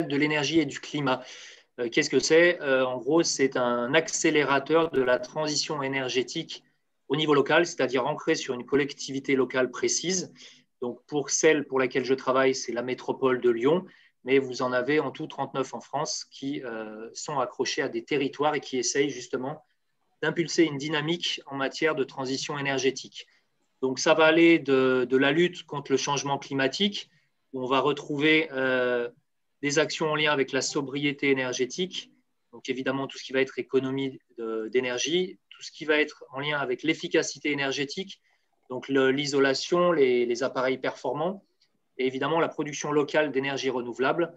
de l'énergie et du climat. Qu'est-ce que c'est? En gros, c'est un accélérateur de la transition énergétique au niveau local, c'est-à-dire ancré sur une collectivité locale précise. Donc, pour celle pour laquelle je travaille, c'est la métropole de Lyon, mais vous en avez en tout 39 en France qui sont accrochés à des territoires et qui essayent justement d'impulser une dynamique en matière de transition énergétique. Donc, ça va aller de la lutte contre le changement climatique, où on va retrouver des actions en lien avec la sobriété énergétique, donc évidemment tout ce qui va être économie d'énergie, tout ce qui va être en lien avec l'efficacité énergétique, donc l'isolation, les appareils performants, et évidemment la production locale d'énergie renouvelable,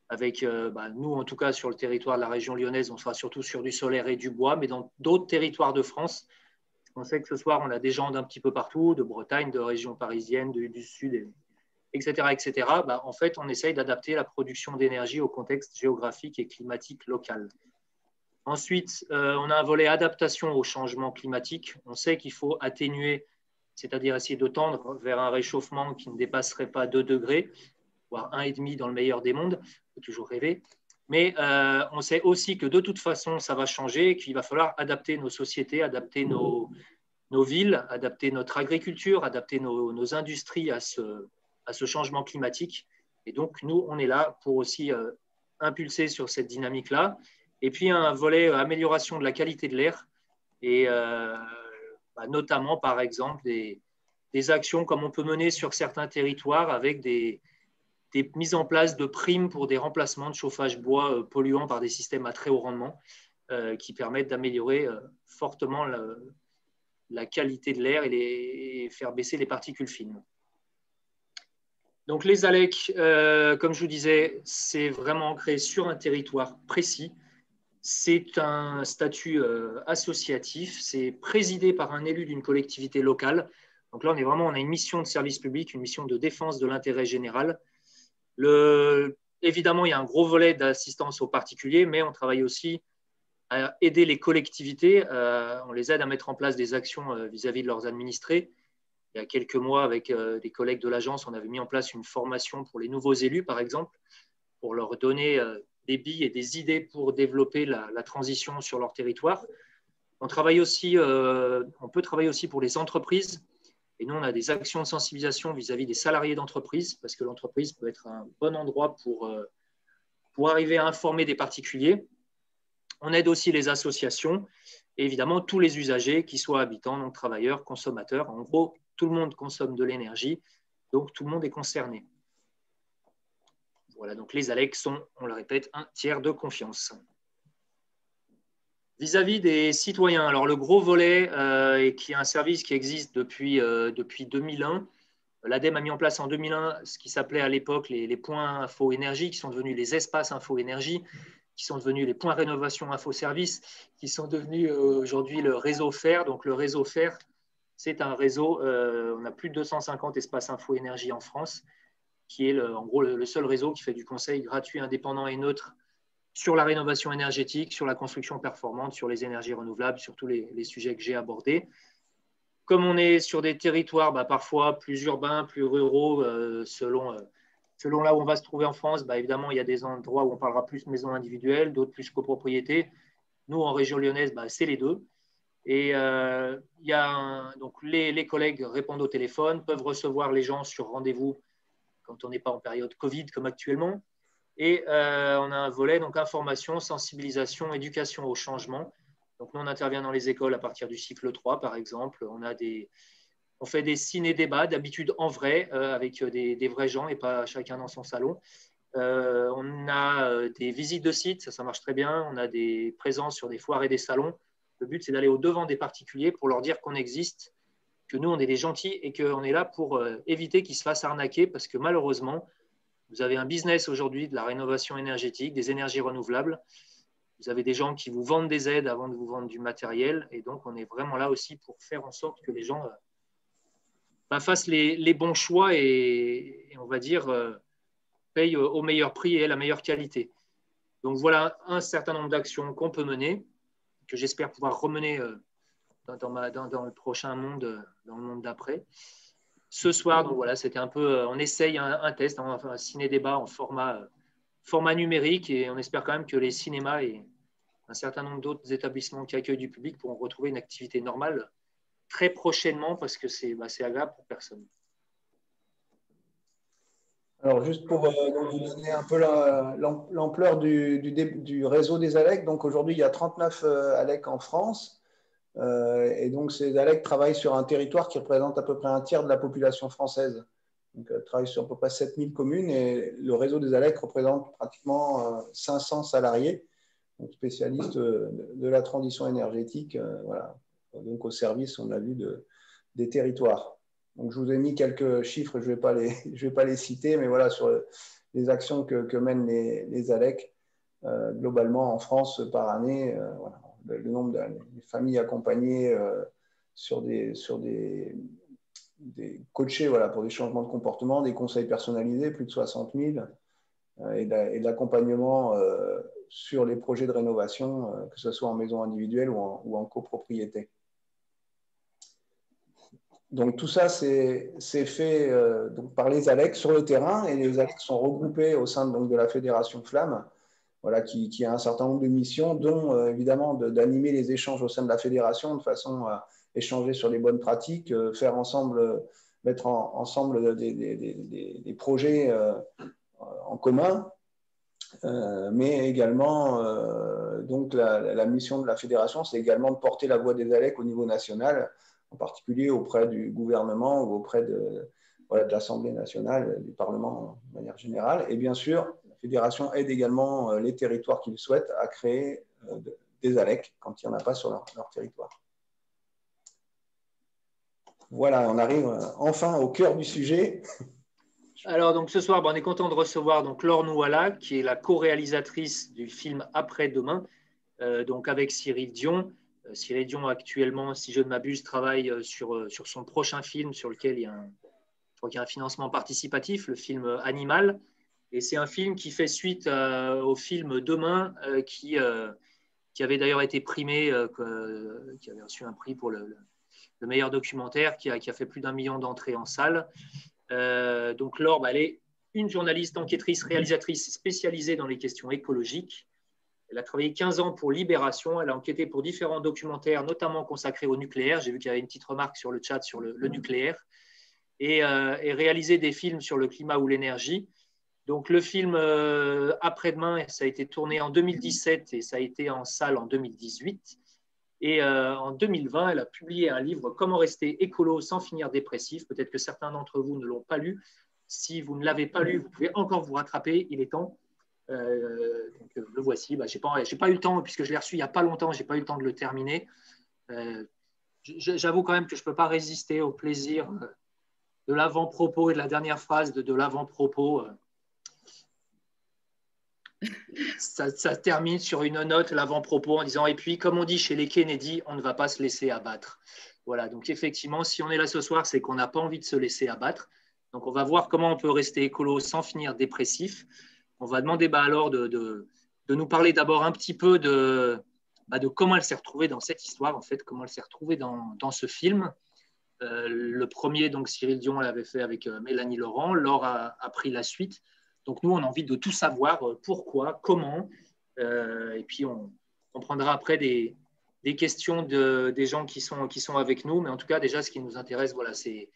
avec nous en tout cas sur le territoire de la région lyonnaise, on sera surtout sur du solaire et du bois, mais dans d'autres territoires de France, on sait que ce soir on a des gens d'un petit peu partout, de Bretagne, de région parisienne, du Sud, etc., etc., en fait, on essaye d'adapter la production d'énergie au contexte géographique et climatique local. Ensuite, on a un volet adaptation au changement climatique. On sait qu'il faut atténuer, c'est-à-dire essayer de tendre vers un réchauffement qui ne dépasserait pas 2 degrés, voire 1,5 dans le meilleur des mondes. On peut toujours rêver. Mais on sait aussi que de toute façon, ça va changer et qu'il va falloir adapter nos sociétés, adapter nos villes, adapter notre agriculture, adapter nos industries à ce changement climatique. Et donc, nous, on est là pour aussi impulser sur cette dynamique-là. Et puis, un volet amélioration de la qualité de l'air et notamment, par exemple, des actions comme on peut mener sur certains territoires avec des mises en place de primes pour des remplacements de chauffage bois polluants par des systèmes à très haut rendement qui permettent d'améliorer fortement la qualité de l'air et faire baisser les particules fines. Donc les ALEC, comme je vous disais, c'est vraiment ancré sur un territoire précis. C'est un statut associatif, c'est présidé par un élu d'une collectivité locale. Donc là, on a une mission de service public, une mission de défense de l'intérêt général. Évidemment, il y a un gros volet d'assistance aux particuliers, mais on travaille aussi à aider les collectivités. On les aide à mettre en place des actions vis-à-vis de leurs administrés. Il y a quelques mois, avec des collègues de l'agence, on avait mis en place une formation pour les nouveaux élus, par exemple, pour leur donner des billes et des idées pour développer la transition sur leur territoire. On peut travailler aussi pour les entreprises. Et nous, on a des actions de sensibilisation vis-à-vis des salariés d'entreprise, parce que l'entreprise peut être un bon endroit pour arriver à informer des particuliers. On aide aussi les associations et évidemment tous les usagers, qu'ils soient habitants, donc travailleurs, consommateurs. En gros, tout le monde consomme de l'énergie, donc tout le monde est concerné. Voilà, donc les ALEC sont, on le répète, un tiers de confiance. Vis-à-vis des citoyens, alors le gros volet, et qui est un service qui existe depuis 2001, l'ADEME a mis en place en 2001 ce qui s'appelait à l'époque les points info énergie, qui sont devenus les espaces info énergie, qui sont devenus les points rénovation info service, qui sont devenus aujourd'hui le réseau FAIR. Donc le réseau FAIR, c'est un réseau, on a plus de 250 espaces info énergie en France, qui est en gros le seul réseau qui fait du conseil gratuit, indépendant et neutre sur la rénovation énergétique, sur la construction performante, sur les énergies renouvelables, sur tous les sujets que j'ai abordés. Comme on est sur des territoires parfois plus urbains, plus ruraux, selon là où on va se trouver en France, évidemment, il y a des endroits où on parlera plus maison individuelle, d'autres plus copropriété. Nous, en région lyonnaise, c'est les deux. Et donc les collègues répondent au téléphone, peuvent recevoir les gens sur rendez-vous quand on n'est pas en période Covid comme actuellement. Et on a un volet, donc information, sensibilisation, éducation au changement. Donc nous, on intervient dans les écoles à partir du cycle 3, par exemple. On fait des ciné-débats, d'habitude en vrai, avec des vrais gens et pas chacun dans son salon. On a des visites de sites, ça marche très bien. On a des présences sur des foires et des salons. Le but, c'est d'aller au-devant des particuliers pour leur dire qu'on existe, que nous, on est des gentils et qu'on est là pour éviter qu'ils se fassent arnaquer parce que malheureusement, vous avez un business aujourd'hui de la rénovation énergétique, des énergies renouvelables. Vous avez des gens qui vous vendent des aides avant de vous vendre du matériel. Et donc, on est vraiment là aussi pour faire en sorte que les gens fassent les bons choix et on va dire, payent au meilleur prix et à la meilleure qualité. Donc, voilà un certain nombre d'actions qu'on peut mener, que j'espère pouvoir remener dans le prochain monde, dans le monde d'après. Ce soir, donc voilà, c'était un peu, on essaye un test, un ciné-débat en format format numérique, et on espère quand même que les cinémas et un certain nombre d'autres établissements qui accueillent du public pourront retrouver une activité normale très prochainement, parce que c'est agréable pour personne. Alors, juste pour donc vous donner un peu l'ampleur du réseau des ALEC, donc aujourd'hui, il y a 39 ALEC en France. Et donc, ces ALEC travaillent sur un territoire qui représente à peu près un tiers de la population française. Donc, travaillent sur à peu près 7000 communes, et le réseau des ALEC représente pratiquement 500 salariés, donc spécialistes de la transition énergétique, voilà. Donc au service, on a vu, des territoires. Donc, je vous ai mis quelques chiffres, je vais pas les citer, mais voilà, sur les actions que mènent les ALEC globalement en France par année. Voilà, le nombre de familles accompagnées sur des coachés, voilà, pour des changements de comportement, des conseils personnalisés, plus de 60 000, et de l'accompagnement sur les projets de rénovation, que ce soit en maison individuelle ou en copropriété. Donc tout ça, c'est fait donc par les ALEC sur le terrain, et les ALEC sont regroupés au sein donc, de la Fédération Flamme, voilà, qui a un certain nombre de missions, dont évidemment d'animer les échanges au sein de la fédération de façon à échanger sur les bonnes pratiques, faire ensemble, mettre ensemble des projets en commun, mais également, donc la mission de la fédération, c'est également de porter la voix des ALEC au niveau national, en particulier auprès du gouvernement ou auprès de l'Assemblée nationale, du Parlement de manière générale. Et bien sûr, la fédération aide également les territoires qui le souhaitent à créer des ALEC quand il n'y en a pas sur leur territoire. Voilà, on arrive enfin au cœur du sujet. Alors, donc, ce soir, on est content de recevoir donc, Laure Nouala, qui est la co-réalisatrice du film Après-demain, donc avec Cyril Dion. Cyril Dion, actuellement, si je ne m'abuse, travaille sur son prochain film, sur lequel je crois qu'il y a un financement participatif, le film Animal. Et c'est un film qui fait suite au film Demain, qui avait d'ailleurs été primé, qui avait reçu un prix pour le meilleur documentaire, qui a fait plus d'1 million d'entrées en salle. Donc Laure, elle est une journaliste, enquêtrice, réalisatrice spécialisée dans les questions écologiques. Elle a travaillé 15 ans pour Libération. Elle a enquêté pour différents documentaires, notamment consacrés au nucléaire. J'ai vu qu'il y avait une petite remarque sur le chat sur le nucléaire. Et réalisé des films sur le climat ou l'énergie. Donc le film Après-demain, ça a été tourné en 2017 et ça a été en salle en 2018. Et en 2020, elle a publié un livre, Comment rester écolo sans finir dépressif. Peut-être que certains d'entre vous ne l'ont pas lu. Si vous ne l'avez pas lu, vous pouvez encore vous rattraper. Il est temps. Donc, le voici. Je n'ai pas eu le temps, puisque je l'ai reçu il n'y a pas longtemps, je n'ai pas eu le temps de le terminer. J'avoue quand même que je ne peux pas résister au plaisir de l'avant-propos et de la dernière phrase de l'avant-propos. Ça termine sur une note, l'avant-propos, en disant « Et puis, comme on dit chez les Kennedy, on ne va pas se laisser abattre. » Voilà, donc effectivement, si on est là ce soir, c'est qu'on n'a pas envie de se laisser abattre. Donc, on va voir comment on peut rester écolo sans finir dépressif. On va demander alors de nous parler d'abord un petit peu de comment elle s'est retrouvée dans cette histoire, en fait, comment elle s'est retrouvée dans ce film. Le premier, donc Cyril Dion l'avait fait avec Mélanie Laurent. Laure a pris la suite. Donc nous, on a envie de tout savoir, pourquoi, comment. Et puis, on prendra après des questions des gens qui sont avec nous. Mais en tout cas, déjà, ce qui nous intéresse, voilà, c'est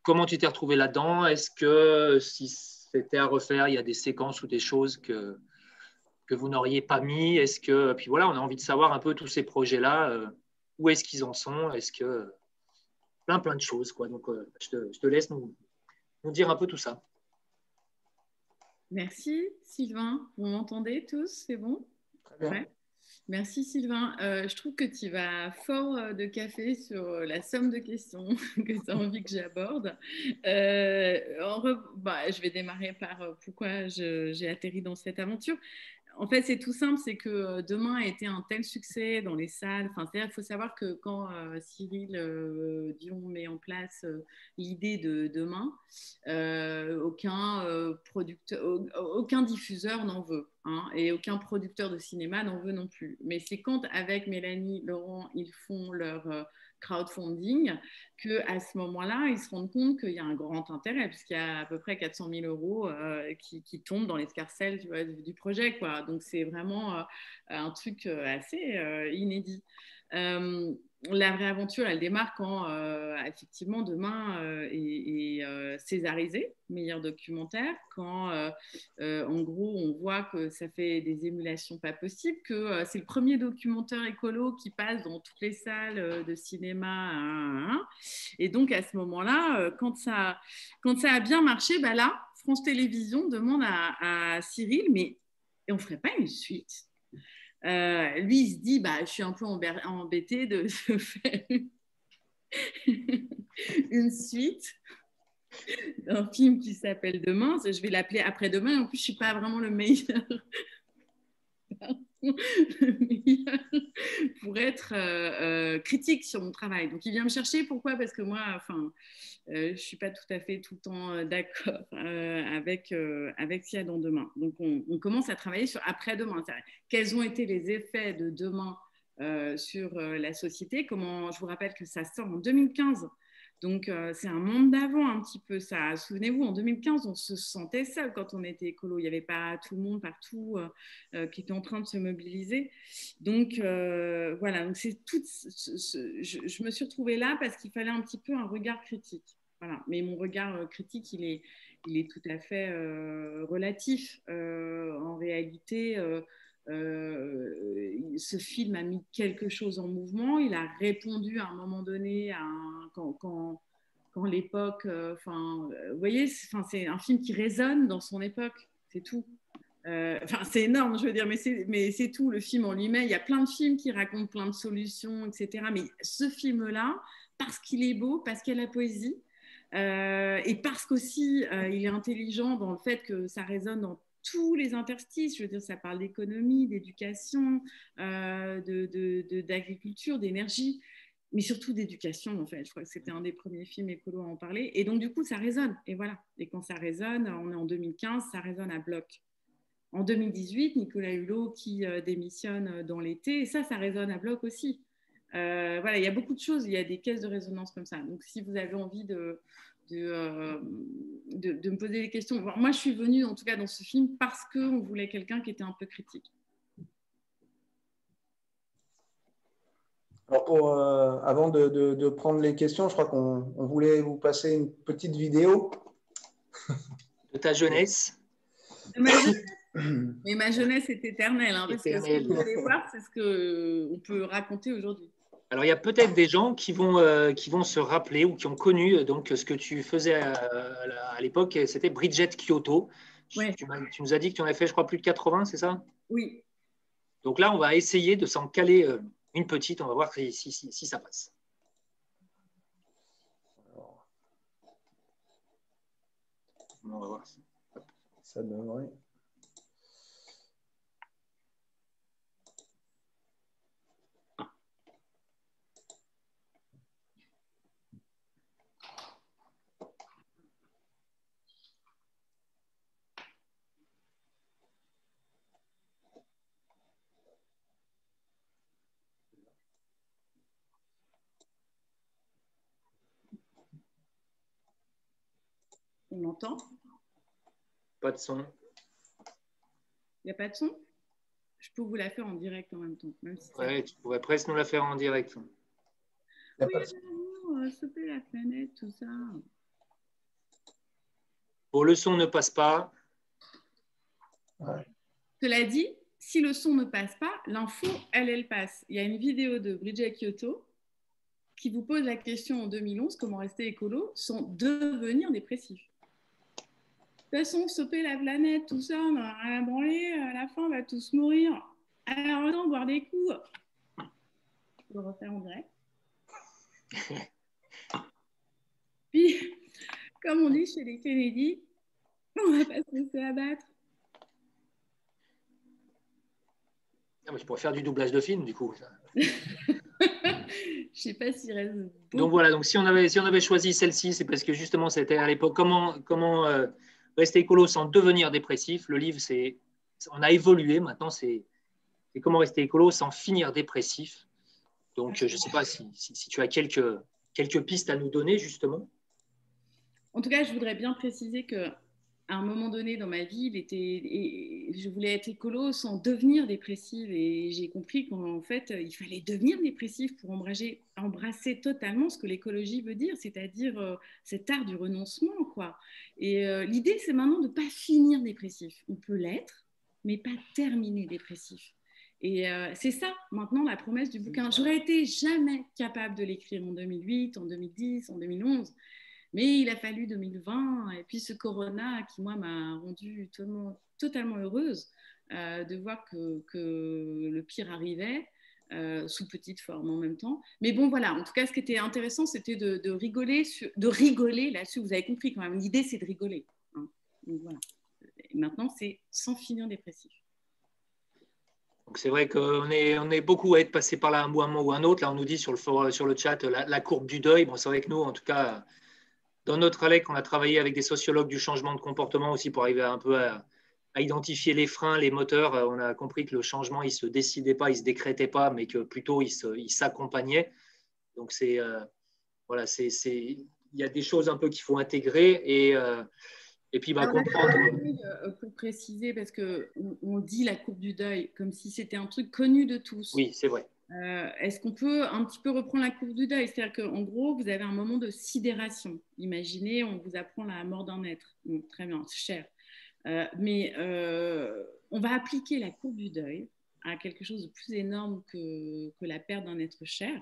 comment tu t'es retrouvé là-dedans. Est-ce que si c'était à refaire, il y a des séquences ou des choses que vous n'auriez pas mis? Est-ce que, puis voilà, on a envie de savoir un peu tous ces projets-là, où est-ce qu'ils en sont? Est-ce que plein de choses, quoi. Donc, je te laisse nous dire un peu tout ça. Merci Sylvain. Vous m'entendez tous? C'est bon? Très bien. Ouais. Merci Sylvain. Je trouve que tu vas fort de café sur la somme de questions que tu as envie que j'aborde. Je vais démarrer par pourquoi j'ai atterri dans cette aventure. En fait, c'est tout simple, c'est que Demain a été un tel succès dans les salles. Enfin, c'est-à-dire, il faut savoir que quand Cyril Dion met en place l'idée de Demain, aucun diffuseur n'en veut, hein, et aucun producteur de cinéma n'en veut non plus. Mais c'est quand, avec Mélanie Laurent, ils font leur crowdfunding, qu'à ce moment-là, ils se rendent compte qu'il y a un grand intérêt, puisqu'il y a à peu près 400 000 euros qui tombent dans l'escarcelle du projet, quoi. Donc, c'est vraiment un truc assez inédit. La vraie aventure, elle démarre quand, effectivement, Demain est césarisé, meilleur documentaire, quand, en gros, on voit que ça fait des émulations pas possibles, que c'est le premier documentaire écolo qui passe dans toutes les salles de cinéma. Et donc, à ce moment-là, quand ça a bien marché, bah là, France Télévisions demande à Cyril, mais on ne ferait pas une suite? Lui, il se dit, bah, je suis un peu embêté de faire une suite d'un film qui s'appelle Demain. Je vais l'appeler Après-demain. En plus, je ne suis pas vraiment le meilleur pour être critique sur mon travail. Donc, il vient me chercher. Pourquoi? Parce que moi, je ne suis pas tout à fait tout le temps d'accord avec ce qu'il y a dans Demain. Donc, on commence à travailler sur Après-demain. Quels ont été les effets de Demain sur la société? Je vous rappelle que ça sort en 2015. Donc, c'est un monde d'avant un petit peu ça. Souvenez-vous, en 2015, on se sentait seul quand on était écolo. Il n'y avait pas tout le monde partout qui était en train de se mobiliser. Donc, voilà. Donc, c'est tout. Je me suis retrouvée là parce qu'il fallait un petit peu un regard critique. Voilà. Mais mon regard critique, il est tout à fait relatif. En réalité, ce film a mis quelque chose en mouvement. Il a répondu à un moment donné quand l'époque. Vous voyez, c'est un film qui résonne dans son époque. C'est tout. C'est énorme, je veux dire, mais c'est tout. Le film en lui-même, il y a plein de films qui racontent plein de solutions, etc. Mais ce film-là, parce qu'il est beau, parce qu'il y a la poésie, et parce qu'aussi il est intelligent dans le fait que ça résonne dans tous les interstices. Je veux dire, ça parle d'économie, d'éducation, d'agriculture, d'énergie, mais surtout d'éducation, en fait. Je crois que c'était un des premiers films écolos à en parler. Et donc, du coup, ça résonne. Et voilà. Et quand ça résonne, on est en 2015, ça résonne à bloc. En 2018, Nicolas Hulot qui démissionne dans l'été, et ça résonne à bloc aussi. Voilà, il y a beaucoup de choses, il y a des caisses de résonance comme ça. Donc, si vous avez envie de me poser des questions, moi, je suis venue, en tout cas, dans ce film parce qu'on voulait quelqu'un qui était un peu critique. Alors avant de prendre les questions, je crois qu'on voulait vous passer une petite vidéo. De ta jeunesse. Mais ma jeunesse est éternelle, parce que ce que vous allez voir, c'est ce qu'on peut raconter aujourd'hui. Alors, il y a peut-être des gens qui vont se rappeler ou qui ont connu donc, ce que tu faisais à l'époque, c'était Bridget Kyoto. Ouais. Tu nous as dit que tu en avais fait, je crois, plus de 80, c'est ça? Oui. Donc là, on va essayer de s'en caler une petite, on va voir si ça passe. On va voir. Ça devrait. On m'entend? Pas de son. Il n'y a pas de son? Je peux vous la faire en direct en même temps. Même si tu pourrais presque nous la faire en direct. Oui, sauver la planète, tout ça. Bon, le son ne passe pas. Ouais. Cela dit, si le son ne passe pas, l'info, elle passe. Il y a une vidéo de Bridget Kyoto qui vous pose la question en 2011, comment rester écolo sans devenir dépressif. De toute façon, stopper la planète, tout ça, on va rien branler, à la fin, on va tous mourir. Alors, autant boire des coups. Je peux le refaire en direct. Puis, comme on dit chez les Kennedy, on va pas se laisser abattre. Ah, mais je pourrais faire du doublage de film, du coup. Je sais pas s'il reste beaucoup. Donc voilà, donc si on avait choisi celle-ci, c'est parce que justement, c'était à l'époque comment rester écolo sans devenir dépressif. Le livre, on a évolué. Maintenant, c'est comment rester écolo sans finir dépressif. Donc, je ne sais pas si tu as quelques pistes à nous donner, justement. En tout cas, je voudrais bien préciser qu'à un moment donné dans ma vie, je voulais être écolo sans devenir dépressive. Et j'ai compris qu'en fait, il fallait devenir dépressif pour embrasser totalement ce que l'écologie veut dire, c'est-à-dire cet art du renoncement, quoi. Et l'idée, c'est maintenant de ne pas finir dépressif. On peut l'être, mais pas terminer dépressif. Et c'est ça, maintenant, la promesse du bouquin. J'aurais été jamais capable de l'écrire en 2008, en 2010, en 2011. Mais il a fallu 2020 et puis ce corona qui, moi, m'a rendue totalement heureuse de voir que le pire arrivait sous petite forme en même temps. Mais bon, voilà, en tout cas, ce qui était intéressant, c'était de rigoler là-dessus. Vous avez compris quand même, l'idée, c'est de rigoler. Hein. Donc voilà. Et maintenant, c'est sans finir dépressif. Donc c'est vrai qu'on est beaucoup à être passé par là un moment ou un autre. Là, on nous dit sur le chat la courbe du deuil. Bon, c'est vrai que nous, en tout cas, dans notre ALEC, on a travaillé avec des sociologues du changement de comportement aussi pour arriver un peu à identifier les freins, les moteurs. On a compris que le changement, il ne se décidait pas, il ne se décrétait pas, mais que plutôt il s'accompagnait. Donc, voilà, il y a des choses un peu qu'il faut intégrer et puis comprendre. Pour préciser, parce qu'on dit la courbe du deuil comme si c'était un truc connu de tous. Oui, c'est vrai. Est-ce qu'on peut un petit peu reprendre la courbe du deuil? C'est-à-dire qu'en gros, vous avez un moment de sidération. Imaginez, on vous apprend la mort d'un être. Bon, très bien, c'est cher. Mais on va appliquer la courbe du deuil à quelque chose de plus énorme que la perte d'un être cher.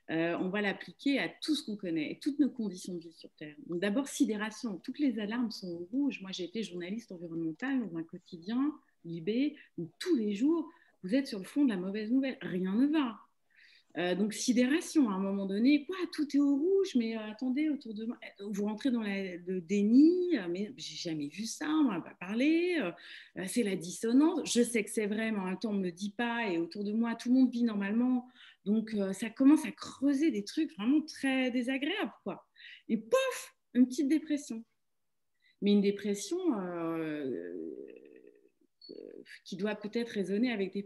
On va l'appliquer à tout ce qu'on connaît et toutes nos conditions de vie sur Terre. Donc d'abord, sidération. Toutes les alarmes sont rouges. Moi, j'ai été journaliste environnementale dans un quotidien, Libé, où tous les jours, vous êtes sur le fond de la mauvaise nouvelle. Rien ne va. Donc, sidération, à un moment donné, quoi, tout est au rouge, mais attendez, autour de moi, vous rentrez dans le déni, mais j'ai jamais vu ça, on m'a pas parlé, c'est la dissonance, je sais que c'est vrai, mais en même temps, on me le dit pas, et autour de moi, tout le monde vit normalement, donc ça commence à creuser des trucs vraiment très désagréables, quoi. Et pouf, une petite dépression. Mais une dépression qui doit peut-être résonner avec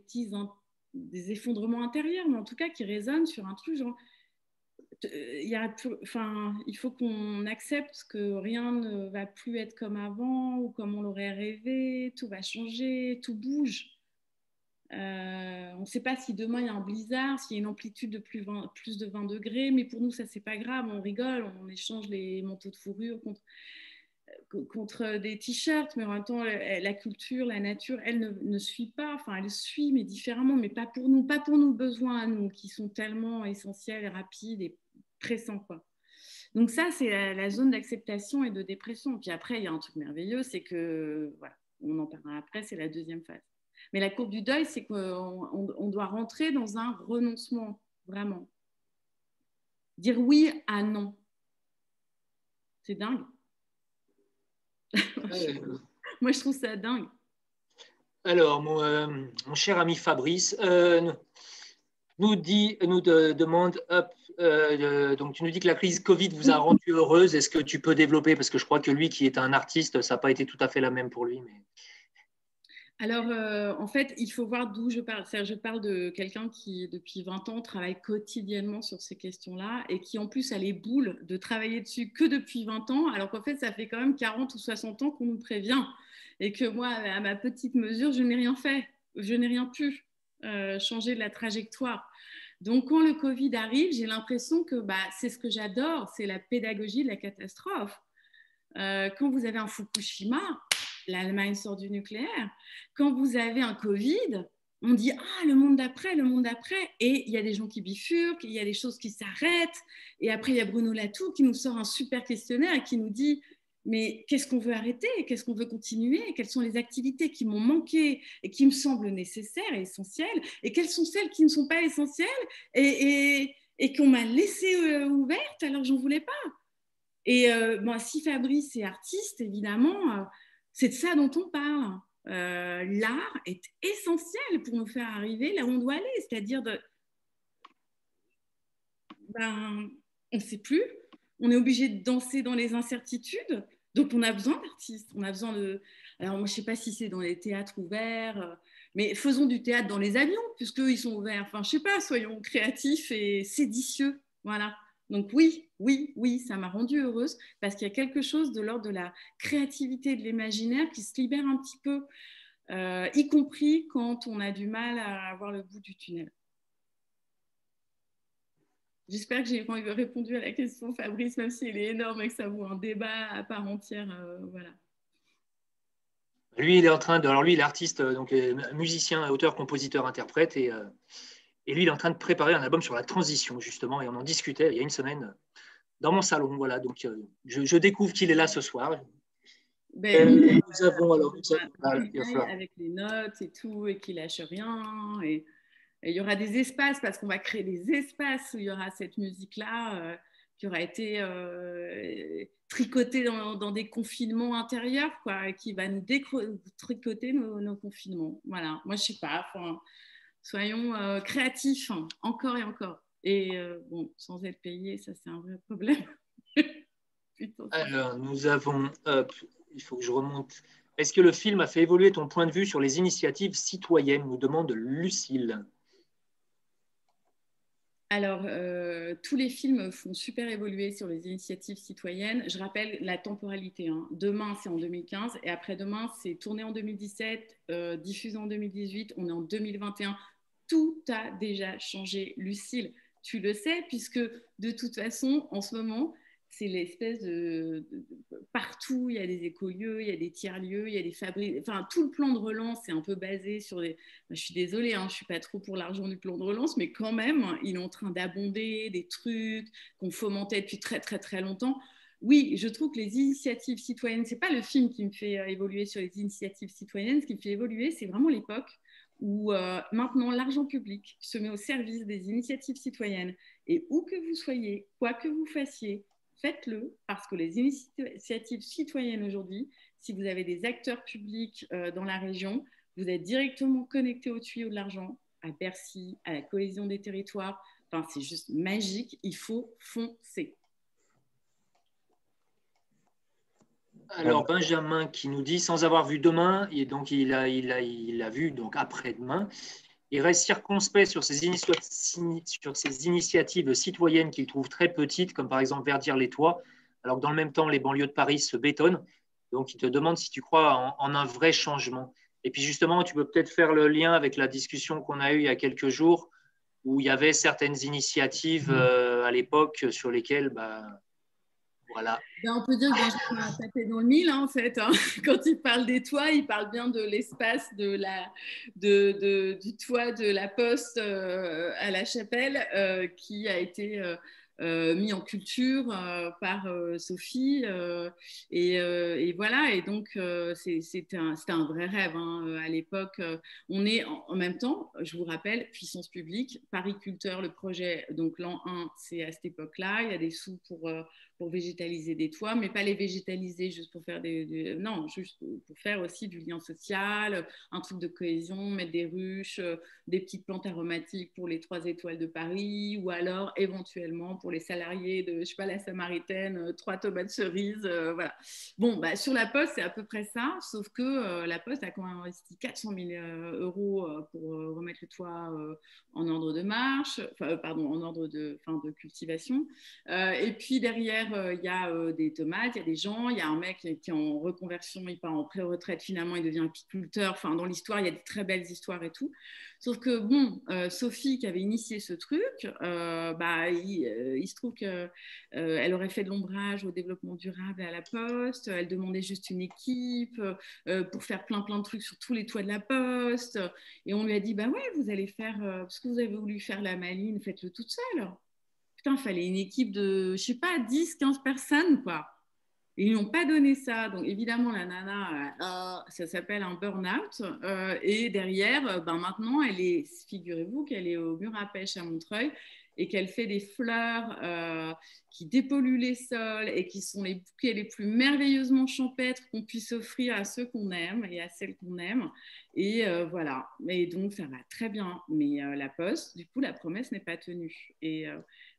des effondrements intérieurs, mais en tout cas qui résonnent sur un truc genre, il faut qu'on accepte que rien ne va plus être comme avant ou comme on l'aurait rêvé, tout va changer, tout bouge. On ne sait pas si demain il y a un blizzard, s'il y a une amplitude de plus de 20 degrés, mais pour nous ça c'est pas grave, on rigole, on échange les manteaux de fourrure contre des t-shirts, mais en même temps, la culture, la nature, elle ne suit pas, enfin, elle suit, mais différemment, mais pas pour nos besoins à nous, qui sont tellement essentiels, rapides et pressants, quoi. Donc ça, c'est la zone d'acceptation et de dépression. Puis après, il y a un truc merveilleux, c'est que, voilà, on en parlera après, c'est la deuxième phase. Mais la courbe du deuil, c'est qu'on doit rentrer dans un renoncement, vraiment. Dire oui à non. C'est dingue. Moi, je trouve ça dingue. Alors, mon cher ami Fabrice nous demande, donc tu nous dis que la crise Covid vous a rendu heureuse. Est-ce que tu peux développer? Parce que je crois que lui, qui est un artiste, ça n'a pas été tout à fait la même pour lui. Mais... Alors, en fait, il faut voir d'où je parle. C'est-à-dire, je parle de quelqu'un qui, depuis 20 ans, travaille quotidiennement sur ces questions-là et qui, en plus, a les boules de travailler dessus que depuis 20 ans, alors qu'en fait, ça fait quand même 40 ou 60 ans qu'on nous prévient et que moi, à ma petite mesure, je n'ai rien fait. Je n'ai rien pu changer de la trajectoire. Donc, quand le Covid arrive, j'ai l'impression que c'est ce que j'adore, c'est la pédagogie de la catastrophe. Quand vous avez un Fukushima, l'Allemagne sort du nucléaire. Quand vous avez un Covid, on dit « Ah, le monde d'après », et il y a des gens qui bifurquent, il y a des choses qui s'arrêtent, et après, il y a Bruno Latour qui nous sort un super questionnaire et qui nous dit « Mais qu'est-ce qu'on veut arrêter? Qu'est-ce qu'on veut continuer? Quelles sont les activités qui m'ont manqué et qui me semblent nécessaires et essentielles? Et quelles sont celles qui ne sont pas essentielles et qu'on m'a laissées ouvertes alors que j'en voulais pas ?» Et si Fabrice est artiste, évidemment, c'est de ça dont on parle. L'art est essentiel pour nous faire arriver là où on doit aller, c'est-à-dire on ne sait plus, on est obligé de danser dans les incertitudes, donc on a besoin d'artistes, on a besoin Alors, moi, je ne sais pas si c'est dans les théâtres ouverts, mais faisons du théâtre dans les avions, puisqu'ils sont ouverts. Enfin, je ne sais pas, soyons créatifs et séditieux. Voilà. Donc oui, oui, oui, ça m'a rendue heureuse parce qu'il y a quelque chose de l'ordre de la créativité et de l'imaginaire qui se libère un petit peu, y compris quand on a du mal à voir le bout du tunnel. J'espère que j'ai répondu à la question, Fabrice, même s'il est énorme et que ça vaut un débat à part entière. Voilà. Lui, il est en train de. Alors, lui, il est artiste, donc musicien, auteur, compositeur, interprète. Et lui, il est en train de préparer un album sur la transition, justement. Et on en discutait il y a une semaine dans mon salon. Voilà. Donc, je découvre qu'il est là ce soir. Nous avons alors. Avec les notes et tout, et qu'il lâche rien. Et il y aura des espaces, parce qu'on va créer des espaces où il y aura cette musique-là qui aura été tricotée dans des confinements intérieurs, quoi, et qui va nous tricoter nos confinements. Voilà, moi je sais pas, soyons créatifs, hein, encore et encore. Et bon, sans être payé, ça c'est un vrai problème. Putain, alors, nous avons, il faut que je remonte. Est-ce que le film a fait évoluer ton point de vue sur les initiatives citoyennes, nous demande Lucille. Alors, tous les films font super évoluer sur les initiatives citoyennes. Je rappelle la temporalité. Hein. Demain, c'est en 2015 et après-demain, c'est tourné en 2017, diffusé en 2018, on est en 2021. Tout a déjà changé, Lucille. Tu le sais, puisque de toute façon, en ce moment, c'est l'espèce partout, il y a des écolieux, il y a des tiers-lieux, il y a des fabriques. Enfin, tout le plan de relance est un peu basé sur des. Je suis désolée, hein, je ne suis pas trop pour l'argent du plan de relance, mais quand même, il est en train d'abonder des trucs qu'on fomentait depuis très, très, très longtemps. Oui, je trouve que les initiatives citoyennes, ce n'est pas le film qui me fait évoluer sur les initiatives citoyennes. Ce qui me fait évoluer, c'est vraiment l'époque où maintenant l'argent public se met au service des initiatives citoyennes. Et où que vous soyez, quoi que vous fassiez, faites-le, parce que les initiatives citoyennes aujourd'hui, si vous avez des acteurs publics dans la région, vous êtes directement connecté au tuyau de l'argent, à Bercy, à la cohésion des territoires. Enfin, c'est juste magique, il faut foncer. Alors, Benjamin qui nous dit, sans avoir vu demain, et donc il a vu donc après-demain, il reste circonspect sur ces initiatives citoyennes qu'il trouve très petites, comme par exemple verdir les toits, alors que dans le même temps, les banlieues de Paris se bétonnent. Donc, il te demande si tu crois en un vrai changement. Et puis justement, tu peux peut-être faire le lien avec la discussion qu'on a eue il y a quelques jours, où il y avait certaines initiatives à l'époque sur lesquelles, voilà. Ben, on peut dire que Benjamin a tapé dans le mille, hein, en fait. Hein. Quand il parle des toits, il parle bien de l'espace du toit de la Poste à la Chapelle qui a été mis en culture par Sophie. Et voilà, et donc c'était un vrai rêve. Hein. À l'époque, on est en même temps, je vous rappelle, puissance publique, Paris Culteur, le projet, donc l'an 1, c'est à cette époque-là. Il y a des sous pour végétaliser des toits, mais pas les végétaliser juste pour faire non, juste pour faire aussi du lien social, un truc de cohésion, mettre des ruches, des petites plantes aromatiques pour les 3 étoiles de Paris, ou alors éventuellement pour les salariés de, je sais pas, la Samaritaine, 3 tomates cerises, voilà. Bon, sur la Poste, c'est à peu près ça, sauf que la Poste a quand même investi 400 000 euros pour remettre le toit en ordre de marche, en ordre de cultivation. Et puis derrière, il y a des tomates, il y a des gens, il y a un mec qui est en reconversion, il part en pré-retraite, finalement il devient apiculteur. Enfin, dans l'histoire, il y a des très belles histoires et tout. Sauf que bon, Sophie qui avait initié ce truc, il se trouve qu'elle aurait fait de l'ombrage au développement durable à la Poste. Elle demandait juste une équipe pour faire plein de trucs sur tous les toits de la Poste. Et on lui a dit, bah ouais, vous allez faire, parce que vous avez voulu faire la maline, faites-le toute seule. Putain, il fallait une équipe de, je sais pas, 10, 15 personnes, quoi. Et ils n'ont pas donné ça. Donc, évidemment, la nana, ça s'appelle un burn-out. Et derrière, maintenant, figurez-vous qu'elle est au mur à pêche à Montreuil et qu'elle fait des fleurs qui dépolluent les sols et qui sont les bouquets les plus merveilleusement champêtres qu'on puisse offrir à ceux qu'on aime et à celles qu'on aime. Et voilà. Et donc, ça va très bien. Mais la Poste, du coup, la promesse n'est pas tenue. Et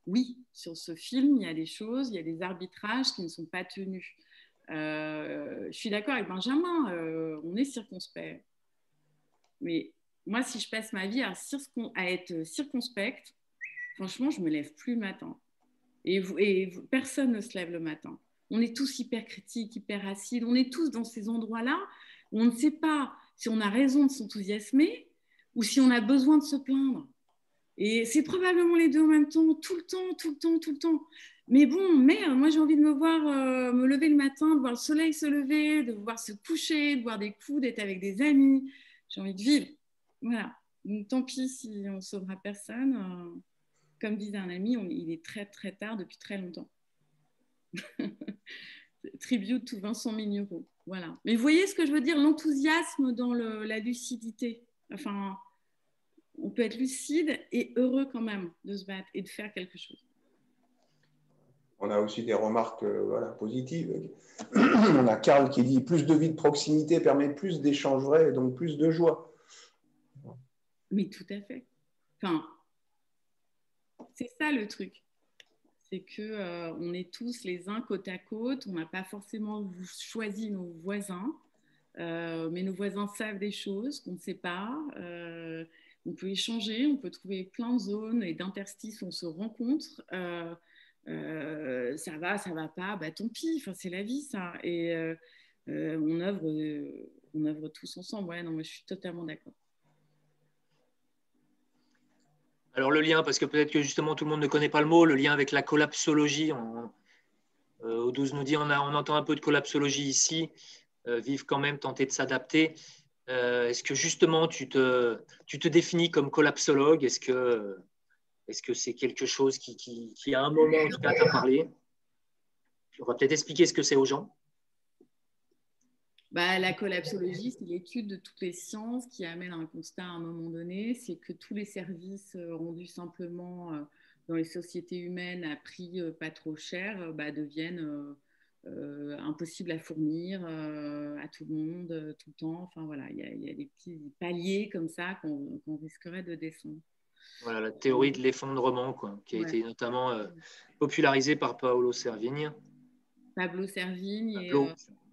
oui, sur ce film, il y a des choses, il y a des arbitrages qui ne sont pas tenus. Je suis d'accord avec Benjamin, on est circonspect. Mais moi, si je passe ma vie à être circonspecte, franchement, je ne me lève plus le matin. Personne ne se lève le matin. On est tous hyper critiques, hyper acides. On est tous dans ces endroits-là où on ne sait pas si on a raison de s'enthousiasmer ou si on a besoin de se plaindre. Et c'est probablement les deux en même temps, tout le temps. Mais bon, moi j'ai envie de me lever le matin, de voir le soleil se lever, de voir se coucher, de boire des coups, d'être avec des amis. J'ai envie de vivre. Voilà. Donc tant pis si on ne sauvera personne. Comme disait un ami, il est très très tard depuis très longtemps. Tribute to Vincent Mignereau. Voilà. Mais vous voyez ce que je veux dire, l'enthousiasme dans la lucidité. Enfin, on peut être lucide et heureux quand même de se battre et de faire quelque chose. On a aussi des remarques positives. On a Karl qui dit « Plus de vie de proximité permet plus d'échanges vrais et donc plus de joie. » Mais tout à fait. Enfin, c'est ça le truc. C'est qu'on est tous les uns côte à côte. On n'a pas forcément choisi nos voisins, mais nos voisins savent des choses qu'on ne sait pas. On peut échanger, on peut trouver plein de zones et d'interstices où on se rencontre. Ça va pas, bah tant pis, enfin, c'est la vie ça. Et on œuvre tous ensemble. Ouais, non, moi je suis totalement d'accord. Alors le lien, parce que peut-être que justement tout le monde ne connaît pas le mot, le lien avec la collapsologie. Audouze nous dit on entend un peu de collapsologie ici, vivre quand même, tenter de s'adapter. Est-ce que justement tu te définis comme collapsologue? Est-ce que c'est quelque chose qui à un moment en tout cas t'a parlé? On va peut-être expliquer ce que c'est aux gens. La collapsologie, c'est l'étude de toutes les sciences qui amène à un constat à un moment donné, c'est que tous les services rendus simplement dans les sociétés humaines à prix pas trop cher deviennent impossibles à fournir à tout le monde tout le temps. Enfin voilà, il y a des petits paliers comme ça qu'on risquerait de descendre. Voilà, la théorie de l'effondrement, qui a été notamment popularisée par Paolo Servigne. Pablo Servigne.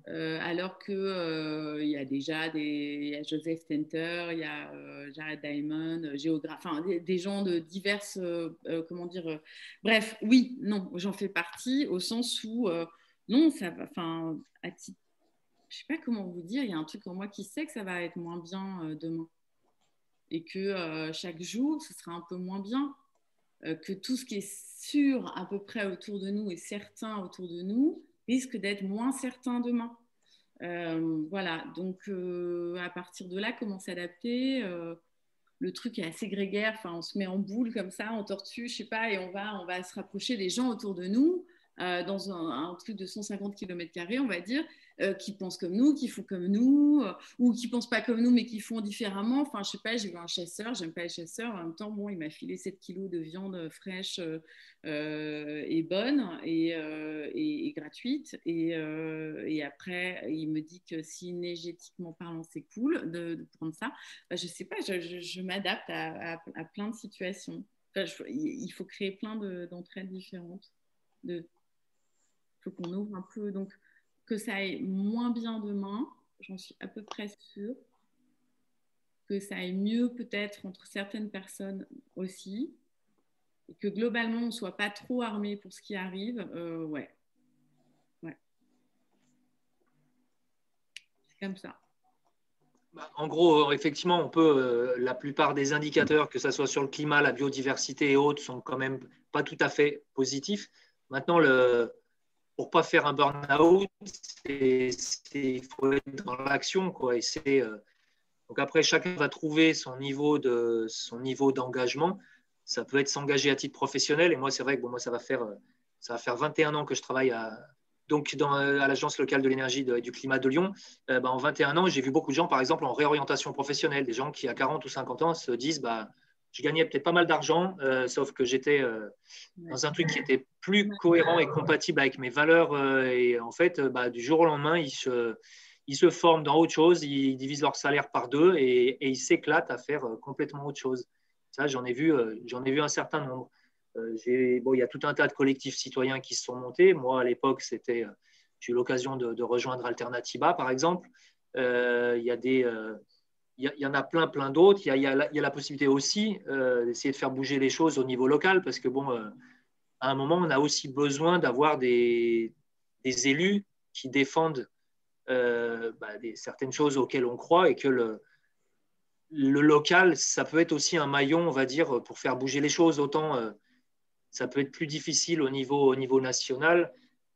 Alors qu'il y a déjà il y a Joseph Stenter, il y a Jared Diamond, géographe, enfin, des gens de diverses, bref, oui, non, j'en fais partie au sens où, non, ça va, enfin, je sais pas comment vous dire, il y a un truc en moi qui sait que ça va être moins bien demain et que chaque jour, ce sera un peu moins bien, que tout ce qui est sûr à peu près autour de nous et certain autour de nous risque d'être moins certain demain. Voilà, donc à partir de là, comment s'adapter le truc est assez grégaire, enfin, on se met en boule comme ça, en tortue, je sais pas, et on va se rapprocher des gens autour de nous dans un truc de 150 km², on va dire, qui pensent comme nous, qui font comme nous, ou qui pensent pas comme nous, mais qui font différemment. Enfin, je sais pas, j'ai vu un chasseur, j'aime pas les chasseurs, en même temps, bon, il m'a filé 7 kilos de viande fraîche et bonne et gratuite. Et après, il me dit que si énergétiquement parlant, c'est cool de prendre ça. Je sais pas, je m'adapte à plein de situations. Enfin, il faut créer plein d'entraides différentes. Il faut qu'on ouvre un peu. Donc, que ça aille moins bien demain, j'en suis à peu près sûre. Que ça aille mieux peut-être entre certaines personnes aussi. Et que globalement, on ne soit pas trop armé pour ce qui arrive. Ouais. C'est comme ça. En gros, effectivement, on peut, la plupart des indicateurs, que ce soit sur le climat, la biodiversité et autres, sont quand même pas tout à fait positifs. Maintenant, pour ne pas faire un burn-out, il faut être dans l'action, quoi. Donc après, chacun va trouver son niveau d'engagement. Ça peut être s'engager à titre professionnel. Et moi, c'est vrai que moi, ça va faire 21 ans que je travaille à l'Agence locale de l'énergie et du climat de Lyon. En 21 ans, j'ai vu beaucoup de gens, par exemple, en réorientation professionnelle, des gens qui, à 40 ou 50 ans, se disent je gagnais peut-être pas mal d'argent, sauf que j'étais dans un truc qui était plus cohérent et compatible avec mes valeurs. Et en fait, du jour au lendemain, ils se forment dans autre chose, ils divisent leur salaire par 2 et ils s'éclatent à faire complètement autre chose. Ça, j'en ai vu un certain nombre. Il y a tout un tas de collectifs citoyens qui se sont montés. Moi, à l'époque, c'était j'ai eu l'occasion de rejoindre Alternativa, par exemple. Il y en a plein d'autres. Il y a la possibilité aussi d'essayer de faire bouger les choses au niveau local, parce que bon, à un moment, on a aussi besoin d'avoir des élus qui défendent certaines choses auxquelles on croit, et que le local, ça peut être aussi un maillon, on va dire, pour faire bouger les choses. Autant ça peut être plus difficile au niveau national,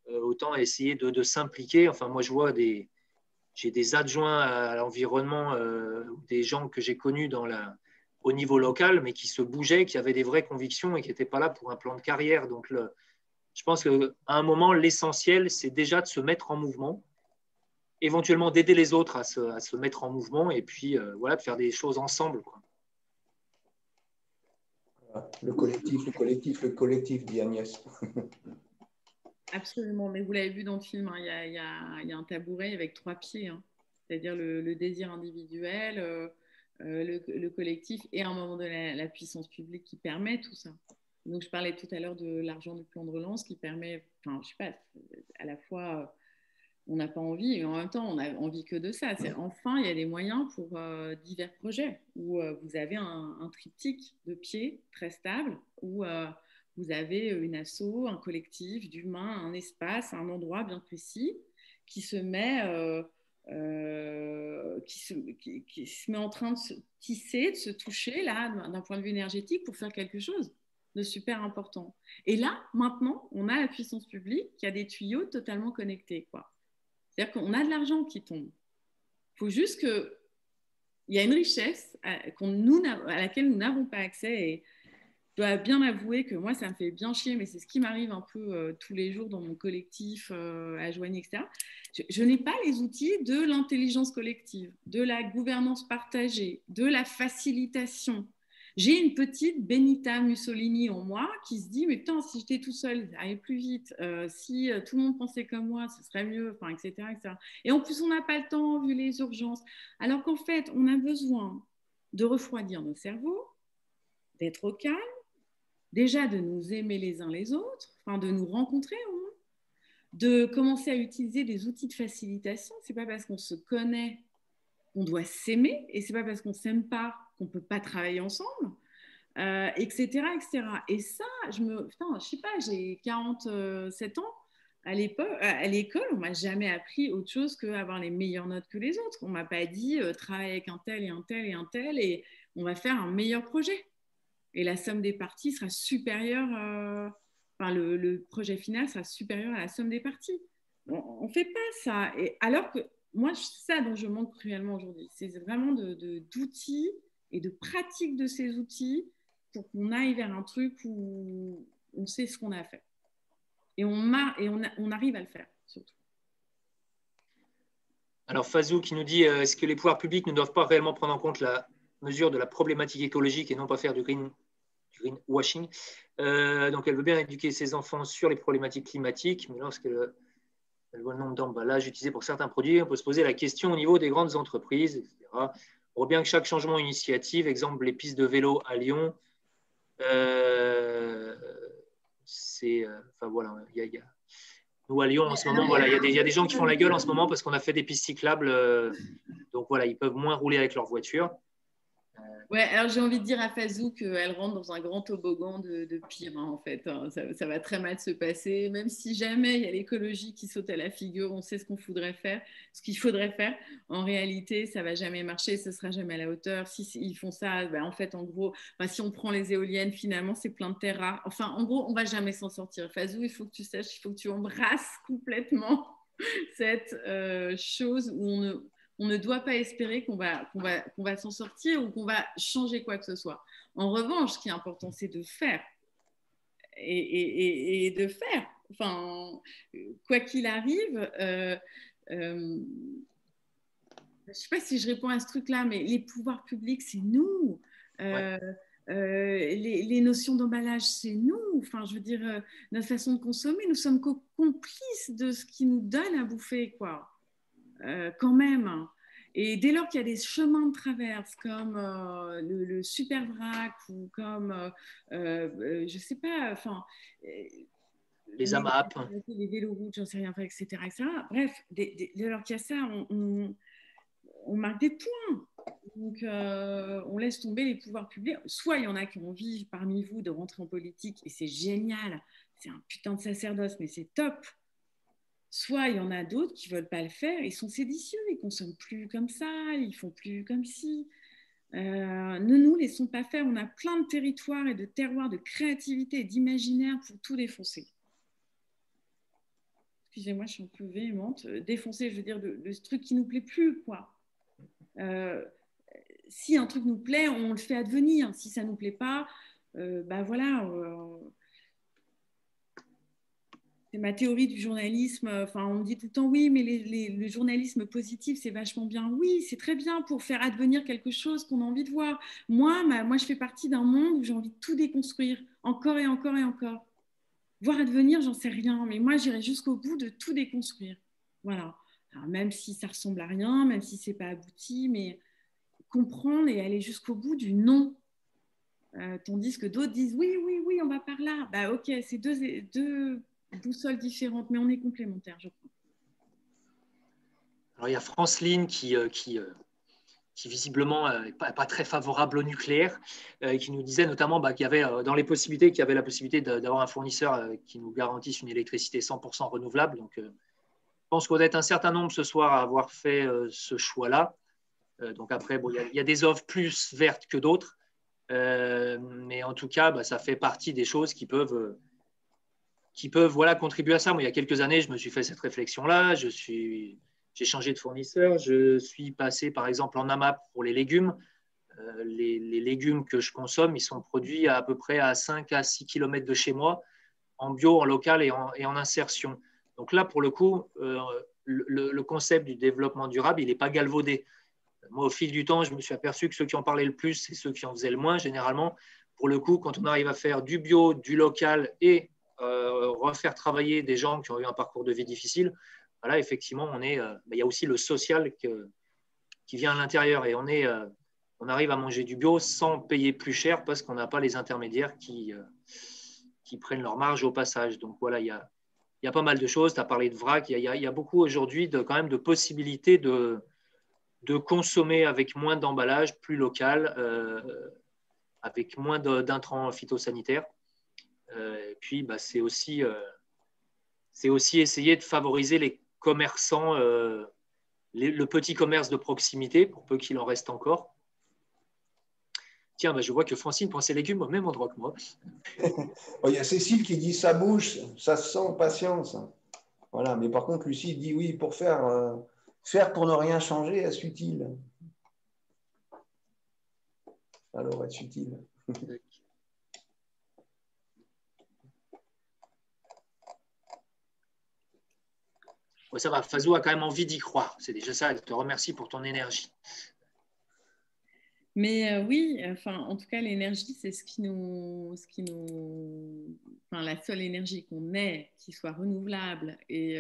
autant essayer de s'impliquer. Enfin, moi, j'ai des adjoints à l'environnement, des gens que j'ai connus au niveau local, mais qui se bougeaient, qui avaient des vraies convictions et qui n'étaient pas là pour un plan de carrière. Donc, je pense qu'à un moment, l'essentiel, c'est déjà de se mettre en mouvement, éventuellement d'aider les autres à se mettre en mouvement, et puis voilà, de faire des choses ensemble, quoi. Le collectif, dit Agnès. Absolument, mais vous l'avez vu dans le film, hein, il y a un tabouret avec 3 pieds, hein. C'est-à-dire le désir individuel, le collectif et à un moment donné la puissance publique qui permet tout ça. Donc je parlais tout à l'heure de l'argent du plan de relance qui permet, enfin je sais pas, à la fois on n'a pas envie et en même temps on n'a envie que de ça. Enfin il y a des moyens pour divers projets où vous avez un triptyque de pieds très stable où vous avez une asso, un collectif d'humains, un espace, un endroit bien précis qui se met, qui se met en train de se tisser, de se toucher là, d'un point de vue énergétique pour faire quelque chose de super important. Et là, maintenant, on a la puissance publique qui a des tuyaux totalement connectés, quoi. C'est-à-dire qu'on a de l'argent qui tombe. Il faut juste qu'il y a une richesse à laquelle nous n'avons pas accès. Et je dois bien avouer que moi, ça me fait bien chier, mais c'est ce qui m'arrive un peu tous les jours dans mon collectif, à Joigny, etc. Je n'ai pas les outils de l'intelligence collective, de la gouvernance partagée, de la facilitation. J'ai une petite Benita Mussolini en moi qui se dit, mais putain, si j'étais tout seul, ça allait plus vite. Si tout le monde pensait comme moi, ce serait mieux, enfin, etc., etc. Et en plus, on n'a pas le temps vu les urgences. Alors qu'en fait, on a besoin de refroidir nos cerveaux, d'être au calme, déjà de nous aimer les uns les autres, enfin de nous rencontrer au moins, de commencer à utiliser des outils de facilitation. C'est pas parce qu'on se connaît qu'on doit s'aimer, et c'est pas parce qu'on s'aime pas qu'on peut pas travailler ensemble, etc., etc. Et ça, je sais pas, j'ai 47 ans. À l'école, on m'a jamais appris autre chose qu'avoir les meilleures notes que les autres. On m'a pas dit travaille avec un tel et un tel et un tel et on va faire un meilleur projet. Et la somme des parties sera supérieure, enfin le projet final sera supérieur à la somme des parties. On ne fait pas ça. Et alors que moi, c'est ça dont je manque cruellement aujourd'hui. C'est vraiment d'outils et de pratique de ces outils pour qu'on aille vers un truc où on sait ce qu'on a à faire. Et on arrive à le faire, surtout. Alors, Fazou qui nous dit est-ce que les pouvoirs publics ne doivent pas réellement prendre en compte la mesure de la problématique écologique et non pas faire du greenwashing. Donc, elle veut bien éduquer ses enfants sur les problématiques climatiques, mais lorsqu'elle voit le nombre d'emballages utilisés pour certains produits, on peut se poser la question au niveau des grandes entreprises, etc. On voit bien que chaque changement initiative, exemple les pistes de vélo à Lyon, enfin voilà, nous à Lyon en ce moment, voilà, il y a des gens qui font la gueule en ce moment parce qu'on a fait des pistes cyclables, donc voilà, ils peuvent moins rouler avec leur voiture. Ouais, alors j'ai envie de dire à Fazou qu'elle rentre dans un grand toboggan de pire, hein, en fait. Hein. Ça va très mal se passer. Même si jamais il y a l'écologie qui saute à la figure, on sait ce qu'il faudrait faire. En réalité, ça va jamais marcher, ce sera jamais à la hauteur. Si ils font ça, ben, en fait, en gros, ben, si on prend les éoliennes, finalement, c'est plein de terres rares. Enfin, en gros, on va jamais s'en sortir. Fazou, il faut que tu saches, il faut que tu embrasses complètement cette chose où on ne doit pas espérer qu'on va s'en sortir ou qu'on va changer quoi que ce soit. En revanche, ce qui est important, c'est de faire. Et de faire. Enfin, quoi qu'il arrive, je ne sais pas si je réponds à ce truc-là, mais les pouvoirs publics, c'est nous. Les notions d'emballage, c'est nous. Enfin, je veux dire, notre façon de consommer, nous sommes complices de ce qui nous donne à bouffer, quoi. Quand même. Et dès lors qu'il y a des chemins de traverse comme le super vrac ou comme, je sais pas, enfin, les AMAP. Les véloroutes, j'en sais rien, etc. etc. Bref, alors qu'il y a ça, on marque des points. Donc, on laisse tomber les pouvoirs publics. Soit il y en a qui ont envie parmi vous de rentrer en politique et c'est génial, c'est un putain de sacerdoce, mais c'est top. Soit il y en a d'autres qui ne veulent pas le faire, ils sont séditieux, ils ne consomment plus comme ça, ils ne font plus comme si. Ne nous laissons pas faire, on a plein de territoires et de terroirs de créativité et d'imaginaire pour tout défoncer. Excusez-moi, je suis un peu véhémente. Défoncer, je veux dire, de ce truc qui ne nous plaît plus, quoi. Si un truc nous plaît, on le fait advenir. Si ça ne nous plaît pas, bah voilà. C'est ma théorie du journalisme. Enfin, on me dit tout le temps, oui, mais le journalisme positif, c'est vachement bien. Oui, c'est très bien pour faire advenir quelque chose qu'on a envie de voir. Moi, je fais partie d'un monde où j'ai envie de tout déconstruire, encore et encore et encore. Voir advenir, j'en sais rien, mais moi, j'irai jusqu'au bout de tout déconstruire. Voilà. Alors, même si ça ressemble à rien, même si c'est pas abouti, mais comprendre et aller jusqu'au bout du non. Tandis que d'autres disent oui, oui, oui, on va par là. Bah, ok, c'est deux boussoles différentes, mais on est complémentaires, je crois. Alors, il y a Franceline qui visiblement n'est pas très favorable au nucléaire, qui nous disait notamment qu'il y avait dans les possibilités, qu'il y avait la possibilité d'avoir un fournisseur qui nous garantisse une électricité 100% renouvelable. Donc, je pense qu'on doit être un certain nombre ce soir à avoir fait ce choix-là. Donc après, bon, il y a des offres plus vertes que d'autres, mais en tout cas, ça fait partie des choses qui peuvent voilà, contribuer à ça. Moi, il y a quelques années, je me suis fait cette réflexion-là. J'ai changé de fournisseur. Je suis passé, par exemple, en AMAP pour les légumes. Les légumes que je consomme, ils sont produits à peu près à 5 à 6 km de chez moi, en bio, en local et en insertion. Donc là, pour le coup, le concept du développement durable, il n'est pas galvaudé. Moi, au fil du temps, je me suis aperçu que ceux qui en parlaient le plus, c'est ceux qui en faisaient le moins, généralement. Pour le coup, quand on arrive à faire du bio, du local et refaire travailler des gens qui ont eu un parcours de vie difficile, voilà, effectivement, il y a aussi le social qui vient à l'intérieur et on arrive à manger du bio sans payer plus cher parce qu'on n'a pas les intermédiaires qui prennent leur marge au passage. Donc voilà, il y a pas mal de choses. Tu as parlé de vrac. Il y a beaucoup aujourd'hui quand même de possibilités de consommer avec moins d'emballage, plus local, avec moins d'intrants phytosanitaires. Et puis, c'est aussi essayer de favoriser les commerçants, le petit commerce de proximité, pour peu qu'il en reste encore. Tiens, je vois que Francine prend ses légumes au même endroit que moi. Il y a Cécile qui dit ça bouge, ça se sent, patience. Voilà, mais par contre, Lucie dit oui, pour faire pour ne rien changer, est-ce utile? Alors, est-ce utile? Ouais, ça va, Fazou a quand même envie d'y croire. C'est déjà ça, je te remercie pour ton énergie. Mais oui, enfin, en tout cas, l'énergie, c'est enfin, la seule énergie qu'on ait qui soit renouvelable et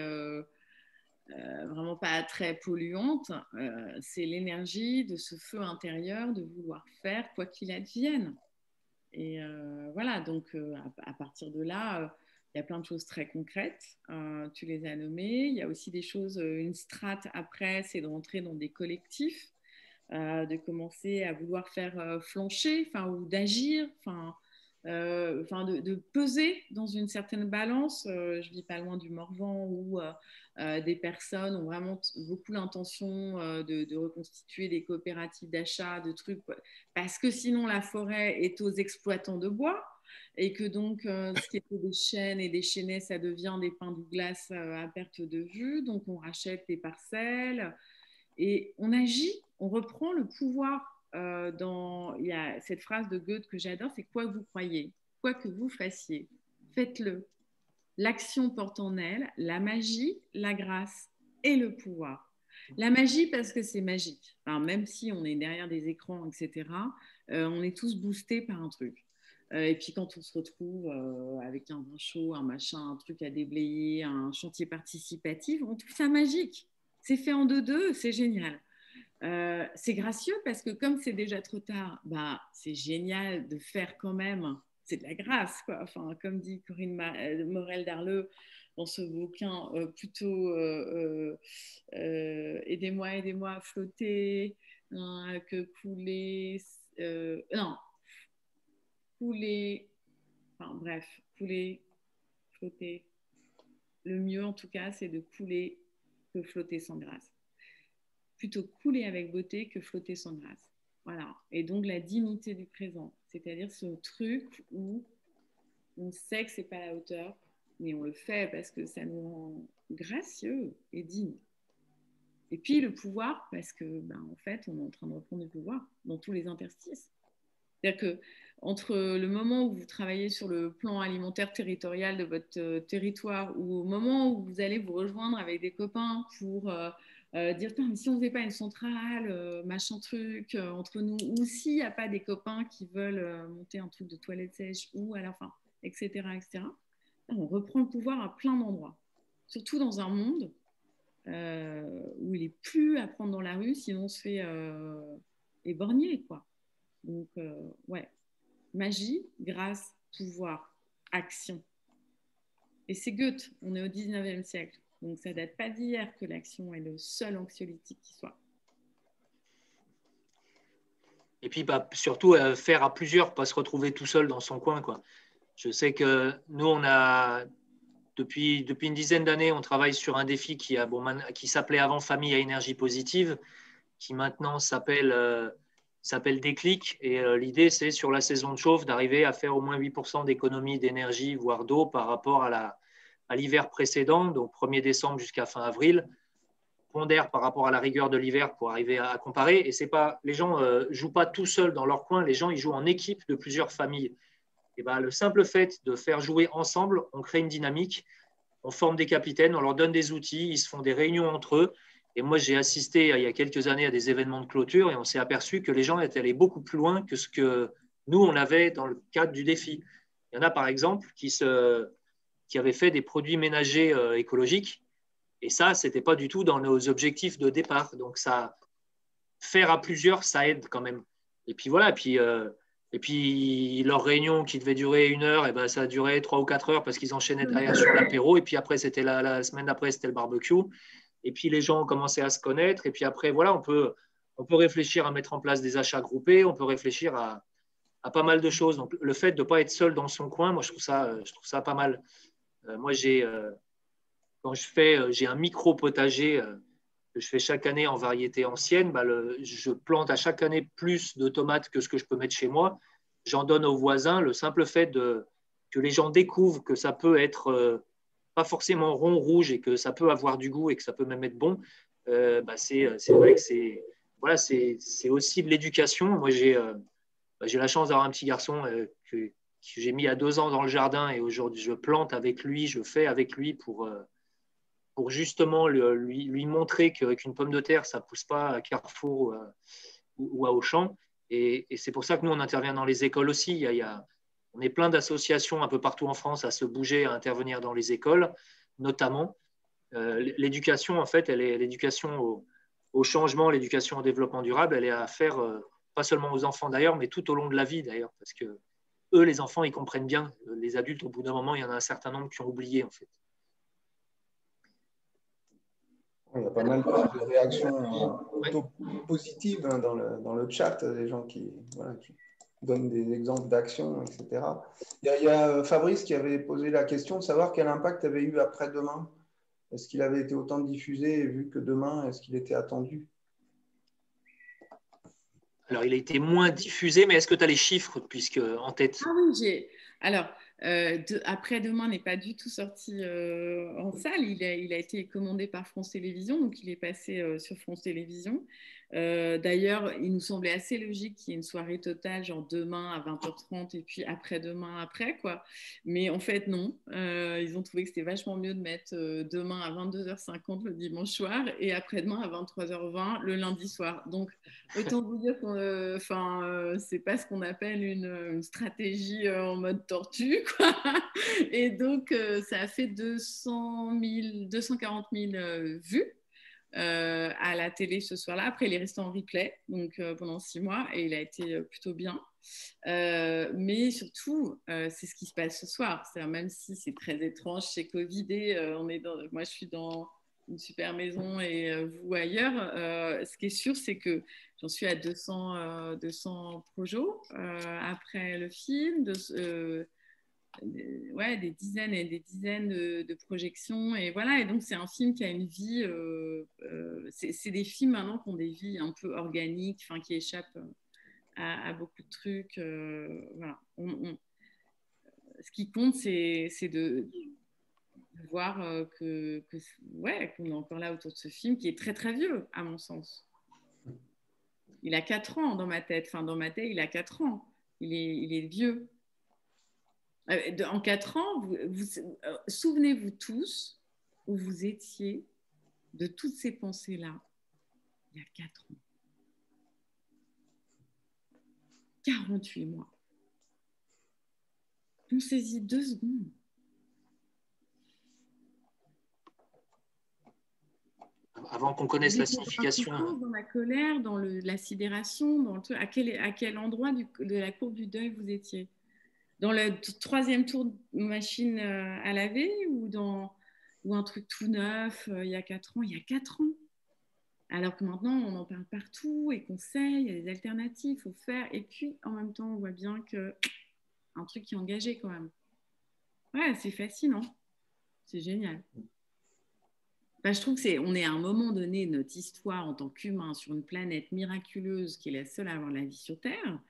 vraiment pas très polluante, c'est l'énergie de ce feu intérieur de vouloir faire quoi qu'il advienne. Et voilà, donc à partir de là, il y a plein de choses très concrètes. Tu les as nommées. Il y a aussi des choses, une strate après, c'est de rentrer dans des collectifs. De commencer à vouloir faire flancher ou d'agir, de peser dans une certaine balance. Je vis pas loin du Morvan où des personnes ont vraiment beaucoup l'intention de reconstituer des coopératives d'achat, de trucs, parce que sinon la forêt est aux exploitants de bois et que donc ce qui était des chênes et des chênaies, ça devient des pins Douglas à perte de vue, donc on rachète des parcelles. Et on agit, on reprend le pouvoir. Il y a cette phrase de Goethe que j'adore, c'est quoi que vous croyez, quoi que vous fassiez, faites-le. L'action porte en elle la magie, la grâce et le pouvoir. La magie parce que c'est magique. Enfin, même si on est derrière des écrans, etc., on est tous boostés par un truc. Et puis quand on se retrouve avec un vin chaud, un machin, un truc à déblayer, un chantier participatif, on trouve ça magique. C'est fait en 2-2, c'est génial. C'est gracieux parce que comme c'est déjà trop tard, c'est génial de faire quand même c'est de la grâce, quoi. Enfin, comme dit Corinne Morel-Darleux dans ce bouquin, plutôt aidez-moi, aidez-moi à flotter, hein, que couler, non, couler, enfin bref, couler, flotter. Le mieux, en tout cas, c'est de couler que flotter sans grâce. Plutôt couler avec beauté que flotter sans grâce. Voilà. Et donc, la dignité du présent, c'est-à-dire ce truc où on sait que c'est pas à la hauteur, mais on le fait parce que ça nous rend gracieux et dignes. Et puis le pouvoir, parce que en fait, on est en train de reprendre du pouvoir dans tous les interstices. C'est-à-dire que entre le moment où vous travaillez sur le plan alimentaire territorial de votre territoire ou au moment où vous allez vous rejoindre avec des copains pour dire mais si on ne faisait pas une centrale, machin truc, entre nous, ou s'il n'y a pas des copains qui veulent monter un truc de toilette sèche, ou à la fin, etc., etc., on reprend le pouvoir à plein d'endroits. Surtout dans un monde où il n'est plus à prendre dans la rue, sinon on se fait éborgner, quoi. Donc, ouais, magie, grâce, pouvoir, action. Et c'est Goethe, on est au 19e siècle. Donc, ça ne date pas d'hier que l'action est le seul anxiolytique qui soit. Et puis, surtout, faire à plusieurs, pas se retrouver tout seul dans son coin, quoi. Je sais que nous, on a, depuis une dizaine d'années, on travaille sur un défi qui s'appelait avant Famille à énergie positive, qui maintenant s'appelle Déclic. Et l'idée, c'est sur la saison de chauffe d'arriver à faire au moins 8% d'économie d'énergie, voire d'eau, par rapport à l'hiver précédent, donc 1er décembre jusqu'à fin avril. Pondère par rapport à la rigueur de l'hiver pour arriver à comparer. Et c'est pas, les gens ne jouent pas tout seuls dans leur coin, les gens ils jouent en équipe de plusieurs familles. Et le simple fait de faire jouer ensemble, on crée une dynamique, on forme des capitaines, on leur donne des outils, ils se font des réunions entre eux. Et moi, j'ai assisté il y a quelques années à des événements de clôture et on s'est aperçu que les gens étaient allés beaucoup plus loin que ce que nous, on avait dans le cadre du défi. Il y en a, par exemple, qui avaient fait des produits ménagers écologiques. Et ça, ce n'était pas du tout dans nos objectifs de départ. Donc, faire à plusieurs, ça aide quand même. Et puis voilà, et puis leur réunion qui devait durer 1 heure, et ça a duré 3 ou 4 heures parce qu'ils enchaînaient derrière sur l'apéro. Et puis après, c'était la semaine d'après, c'était le barbecue. Et puis les gens ont commencé à se connaître. Et puis après, voilà, on peut réfléchir à mettre en place des achats groupés. On peut réfléchir à pas mal de choses. Donc, le fait de ne pas être seul dans son coin, moi, je trouve ça pas mal. Moi, j'ai un micro-potager que je fais chaque année en variété ancienne. Je plante à chaque année plus de tomates que ce que je peux mettre chez moi. J'en donne aux voisins. Le simple fait que les gens découvrent que ça peut être pas forcément rond, rouge et que ça peut avoir du goût et que ça peut même être bon, c'est vrai que c'est aussi de l'éducation. Moi, j'ai la chance d'avoir un petit garçon que j'ai mis à 2 ans dans le jardin et aujourd'hui, je plante avec lui, je fais avec lui pour justement lui montrer qu'avec une pomme de terre, ça ne pousse pas à Carrefour ou à Auchan. Et c'est pour ça que nous, on intervient dans les écoles aussi. On est plein d'associations un peu partout en France à se bouger, à intervenir dans les écoles, notamment. L'éducation, en fait, l'éducation au changement, l'éducation au développement durable, elle est à faire pas seulement aux enfants d'ailleurs, mais tout au long de la vie d'ailleurs, parce que eux, les enfants, ils comprennent bien. Les adultes, au bout d'un moment, il y en a un certain nombre qui ont oublié, en fait. Il y a pas mal de réactions plutôt positives dans le chat, des gens qui donnent des exemples d'actions, etc. Il y a Fabrice qui avait posé la question de savoir quel impact avait eu après-demain. Est-ce qu'il avait été autant diffusé et vu que demain, est-ce qu'il était attendu? Alors, il a été moins diffusé, mais est-ce que tu as les chiffres en tête? Ah oui, alors, après-demain n'est pas du tout sorti en salle. Il a été commandé par France Télévisions, donc il est passé sur France Télévisions. D'ailleurs, il nous semblait assez logique qu'il y ait une soirée totale, genre demain à 20h30 et puis après-demain après, quoi. Mais en fait, non. Ils ont trouvé que c'était vachement mieux de mettre demain à 22h50 le dimanche soir et après-demain à 23h20 le lundi soir. Donc, autant vous dire que c'est pas ce qu'on appelle une stratégie en mode tortue, quoi. Et donc, ça a fait 240 000 vues. à la télé ce soir-là. Après, il est resté en replay donc, pendant 6 mois et il a été plutôt bien. Mais surtout, c'est ce qui se passe ce soir. C'est-à-dire, même si c'est très étrange, c'est Covidé, moi je suis dans une super maison et vous ailleurs. Ce qui est sûr, c'est que j'en suis à 200 projets après le film. Ouais, des dizaines et des dizaines de projections. Et voilà, et donc c'est un film qui a une vie. C'est des films maintenant qui ont des vies un peu organiques, enfin, qui échappent à beaucoup de trucs. Voilà. Ce qui compte, c'est de voir ouais, qu'on est encore là autour de ce film qui est très très vieux, à mon sens. Il a 4 ans dans ma tête. Enfin, dans ma tête, il a 4 ans. Il est vieux. En 4 ans, souvenez-vous tous où vous étiez de toutes ces pensées-là il y a 4 ans. 48 mois. Pensez-y 2 secondes. Avant qu'on connaisse la signification. Dans la colère, dans la sidération, dans à quel endroit de la courbe du deuil vous étiez? Dans le 3e tour de machine à laver ou un truc tout neuf il y a 4 ans? Il y a 4 ans. Alors que maintenant, on en parle partout et qu'on sait, il y a des alternatives, il faut faire. Et puis, en même temps, on voit bien qu'un truc qui est engagé quand même. Ouais, c'est fascinant. C'est génial. Enfin, je trouve qu'on est à un moment donné de notre histoire en tant qu'humain sur une planète miraculeuse qui est la seule à avoir la vie sur Terre.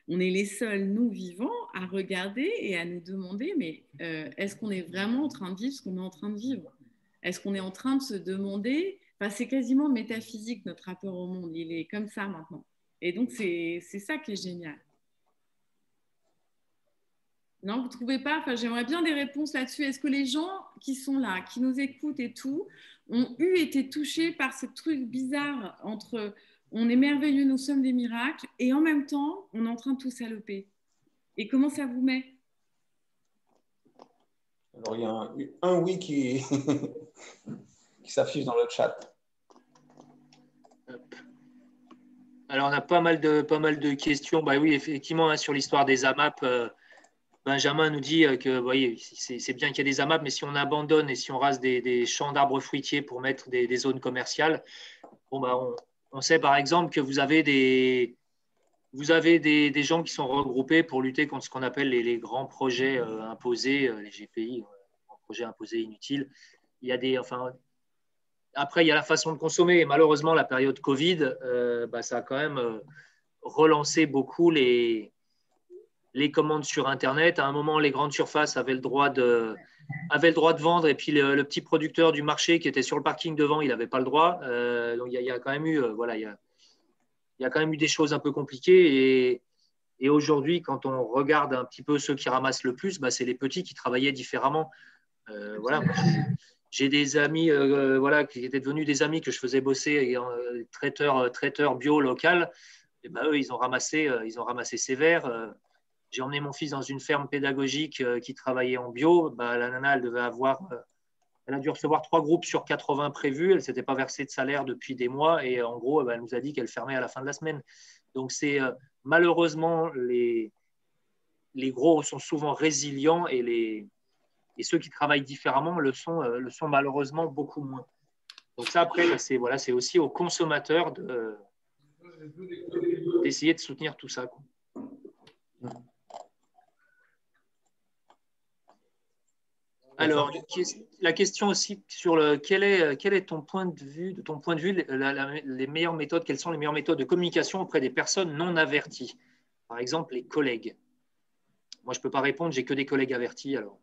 On est les seuls, nous vivants, à regarder et à nous demander, mais est-ce qu'on est vraiment en train de vivre ce qu'on est en train de vivre? Est-ce qu'on est en train de se demander, enfin, c'est quasiment métaphysique notre rapport au monde, il est comme ça maintenant. Et donc c'est ça qui est génial. Non, vous ne trouvez pas? Enfin, j'aimerais bien des réponses là-dessus. Est-ce que les gens qui sont là, qui nous écoutent et tout, ont été touchés par ce truc bizarre entre on est merveilleux, nous sommes des miracles, et en même temps, on est en train de tout saloper? Et comment ça vous met? Alors, il y a un oui qui, qui s'affiche dans le chat. Alors, on a pas mal de questions. Bah oui, effectivement, hein, sur l'histoire des AMAP, Benjamin nous dit que voyez, c'est bien qu'il y ait des AMAP, mais si on abandonne et si on rase des champs d'arbres fruitiers pour mettre des zones commerciales, bon, bah, on sait par exemple que vous avez des gens qui sont regroupés pour lutter contre ce qu'on appelle les grands projets imposés, les GPI, grands projets imposés inutiles. Il y a après, il y a la façon de consommer. Et malheureusement, la période Covid, ça a quand même relancé beaucoup les commandes sur Internet. À un moment, les grandes surfaces avaient le droit de vendre, et puis le petit producteur du marché qui était sur le parking devant, il n'avait pas le droit. Donc, il y a quand même eu, il y a quand même eu des choses un peu compliquées. Et aujourd'hui, quand on regarde un petit peu ceux qui ramassent le plus, c'est les petits qui travaillaient différemment. Voilà. J'ai des amis qui étaient devenus des amis que je faisais bosser, traiteurs bio local. Et eux, ils ont ramassé sévère. J'ai emmené mon fils dans une ferme pédagogique qui travaillait en bio. La nana, elle a dû recevoir 3 groupes sur 80 prévus. Elle ne s'était pas versée de salaire depuis des mois. Et en gros, elle nous a dit qu'elle fermait à la fin de la semaine. Donc, c'est malheureusement, les gros sont souvent résilients et ceux qui travaillent différemment le sont malheureusement beaucoup moins. Donc ça, après, c'est aussi aux consommateurs d'essayer de soutenir tout ça, quoi. Alors, la question aussi sur quel est ton point de vue, les meilleures méthodes, quelles sont les meilleures méthodes de communication auprès des personnes non averties? Par exemple, les collègues. Moi, je ne peux pas répondre, j'ai que des collègues avertis, alors.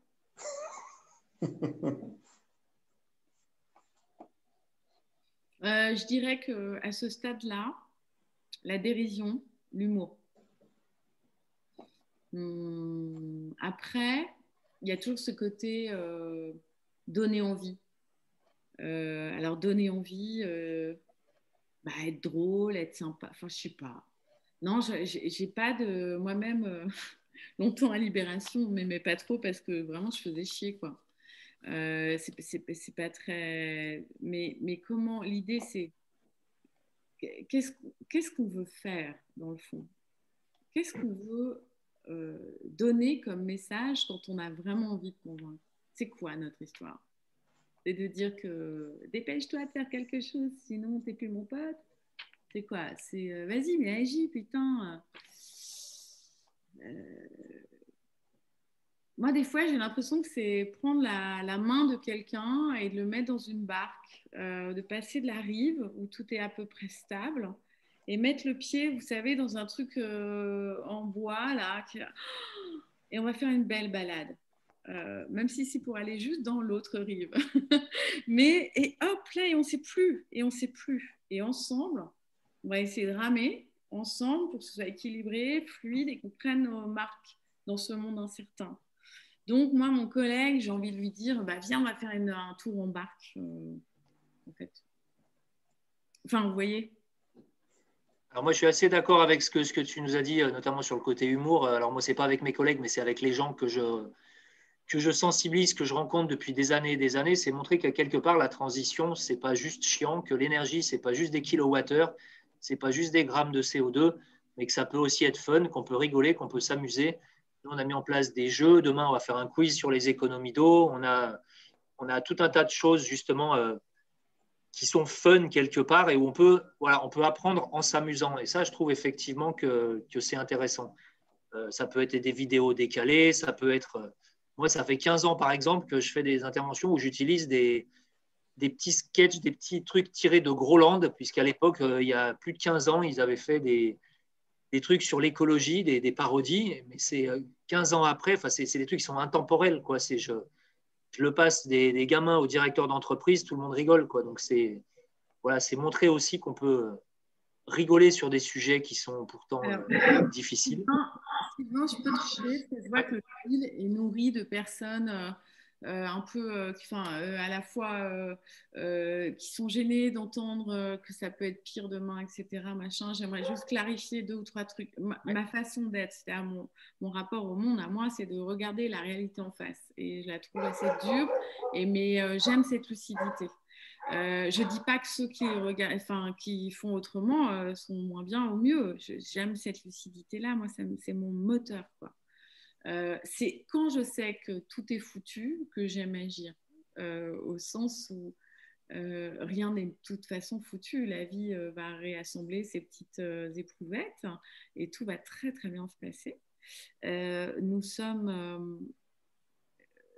Je dirais qu'à ce stade-là, la dérision, l'humour. Après, il y a toujours ce côté donner envie. Alors, donner envie, être drôle, être sympa, enfin, je sais pas. Non, j'ai pas de... Moi-même, longtemps à Libération, on m'aimait pas trop parce que vraiment, je faisais chier, quoi. C'est pas très. Mais comment. L'idée, c'est qu'est-ce qu'on veut faire dans le fond? Qu'est-ce qu'on veut donner comme message quand on a vraiment envie de convaincre? C'est quoi notre histoire? C'est de dire que dépêche-toi de faire quelque chose, sinon t'es plus mon pote. C'est quoi? C'est vas-y, mais agis, putain. Moi, des fois, j'ai l'impression que c'est prendre la main de quelqu'un et de le mettre dans une barque, de passer de la rive où tout est à peu près stable et mettre le pied, vous savez, dans un truc en bois, là, et on va faire une belle balade. Même si c'est pour aller juste dans l'autre rive. Mais, et hop, là, et on ne sait plus, et on ne sait plus. Et ensemble, on va essayer de ramer ensemble pour que ce soit équilibré, fluide et qu'on prenne nos marques dans ce monde incertain. Donc, moi, mon collègue, j'ai envie de lui dire, bah, viens, on va faire un tour en barque, en fait. Enfin, vous voyez. Alors moi, je suis assez d'accord avec ce que tu nous as dit, notamment sur le côté humour. Alors moi, ce n'est pas avec mes collègues, mais c'est avec les gens que je sensibilise, que je rencontre depuis des années et des années. C'est montrer qu'à quelque part, la transition, ce n'est pas juste chiant, que l'énergie, ce n'est pas juste des kilowattheures, ce n'est pas juste des grammes de CO2, mais que ça peut aussi être fun, qu'on peut rigoler, qu'on peut s'amuser. Nous, on a mis en place des jeux. Demain, on va faire un quiz sur les économies d'eau. On a tout un tas de choses, justement, qui sont fun quelque part et où on peut apprendre en s'amusant. Et ça, je trouve effectivement que c'est intéressant. Ça peut être des vidéos décalées, ça peut être… Moi, ça fait 15 ans, par exemple, que je fais des interventions où j'utilise des petits sketchs, des petits trucs tirés de Groland, puisqu'à l'époque, il y a plus de 15 ans, ils avaient fait des trucs sur l'écologie, des parodies, mais c'est 15 ans après, c'est des trucs qui sont intemporels, quoi. Je le passe des gamins aux directeurs d'entreprise, tout le monde rigole, quoi. Donc, c'est montrer aussi qu'on peut rigoler sur des sujets qui sont pourtant difficiles. Sylvain, je peux te trouver, je vois que le fil est nourri de personnes un peu, à la fois qui sont gênées d'entendre que ça peut être pire demain, etc. Machin. J'aimerais juste clarifier 2 ou 3 trucs. Ma façon d'être, c'est-à-dire mon rapport au monde à moi, c'est de regarder la réalité en face. Et je la trouve assez dure, mais j'aime cette lucidité. Je ne dis pas que ceux qui font autrement sont moins bien ou mieux. J'aime cette lucidité-là. Moi, c'est mon moteur, quoi. C'est quand je sais que tout est foutu que j'aime agir, au sens où rien n'est de toute façon foutu. La vie va réassembler ses petites éprouvettes et tout va très très bien se passer. Nous sommes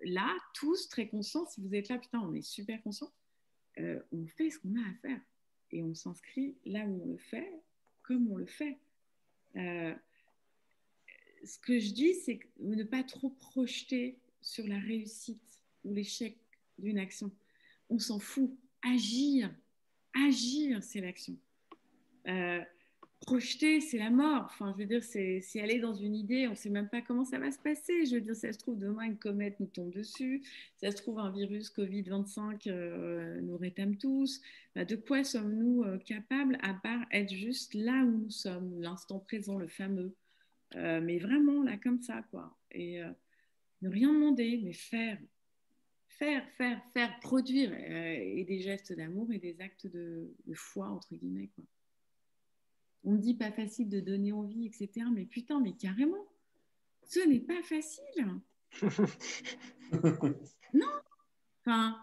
là, tous très conscients. Si vous êtes là, putain, on est super conscients. On fait ce qu'on a à faire et on s'inscrit là où on le fait, comme on le fait. Ce que je dis, c'est ne pas trop projeter sur la réussite ou l'échec d'une action. On s'en fout. Agir, c'est l'action. Projeter, c'est la mort. Enfin, je veux dire, c'est aller dans une idée, on ne sait même pas comment ça va se passer. Je veux dire, ça se trouve, demain, une comète nous tombe dessus. Ça se trouve, un virus Covid-25 nous rétame tous. De quoi sommes-nous capables, à part être juste là où nous sommes, l'instant présent, le fameux. Mais vraiment, là, comme ça, quoi. Et ne rien demander, mais faire, produire. Et des gestes d'amour et des actes de foi, entre guillemets, quoi. On me dit pas facile de donner envie, etc. Mais putain, mais carrément, ce n'est pas facile. Non. Enfin,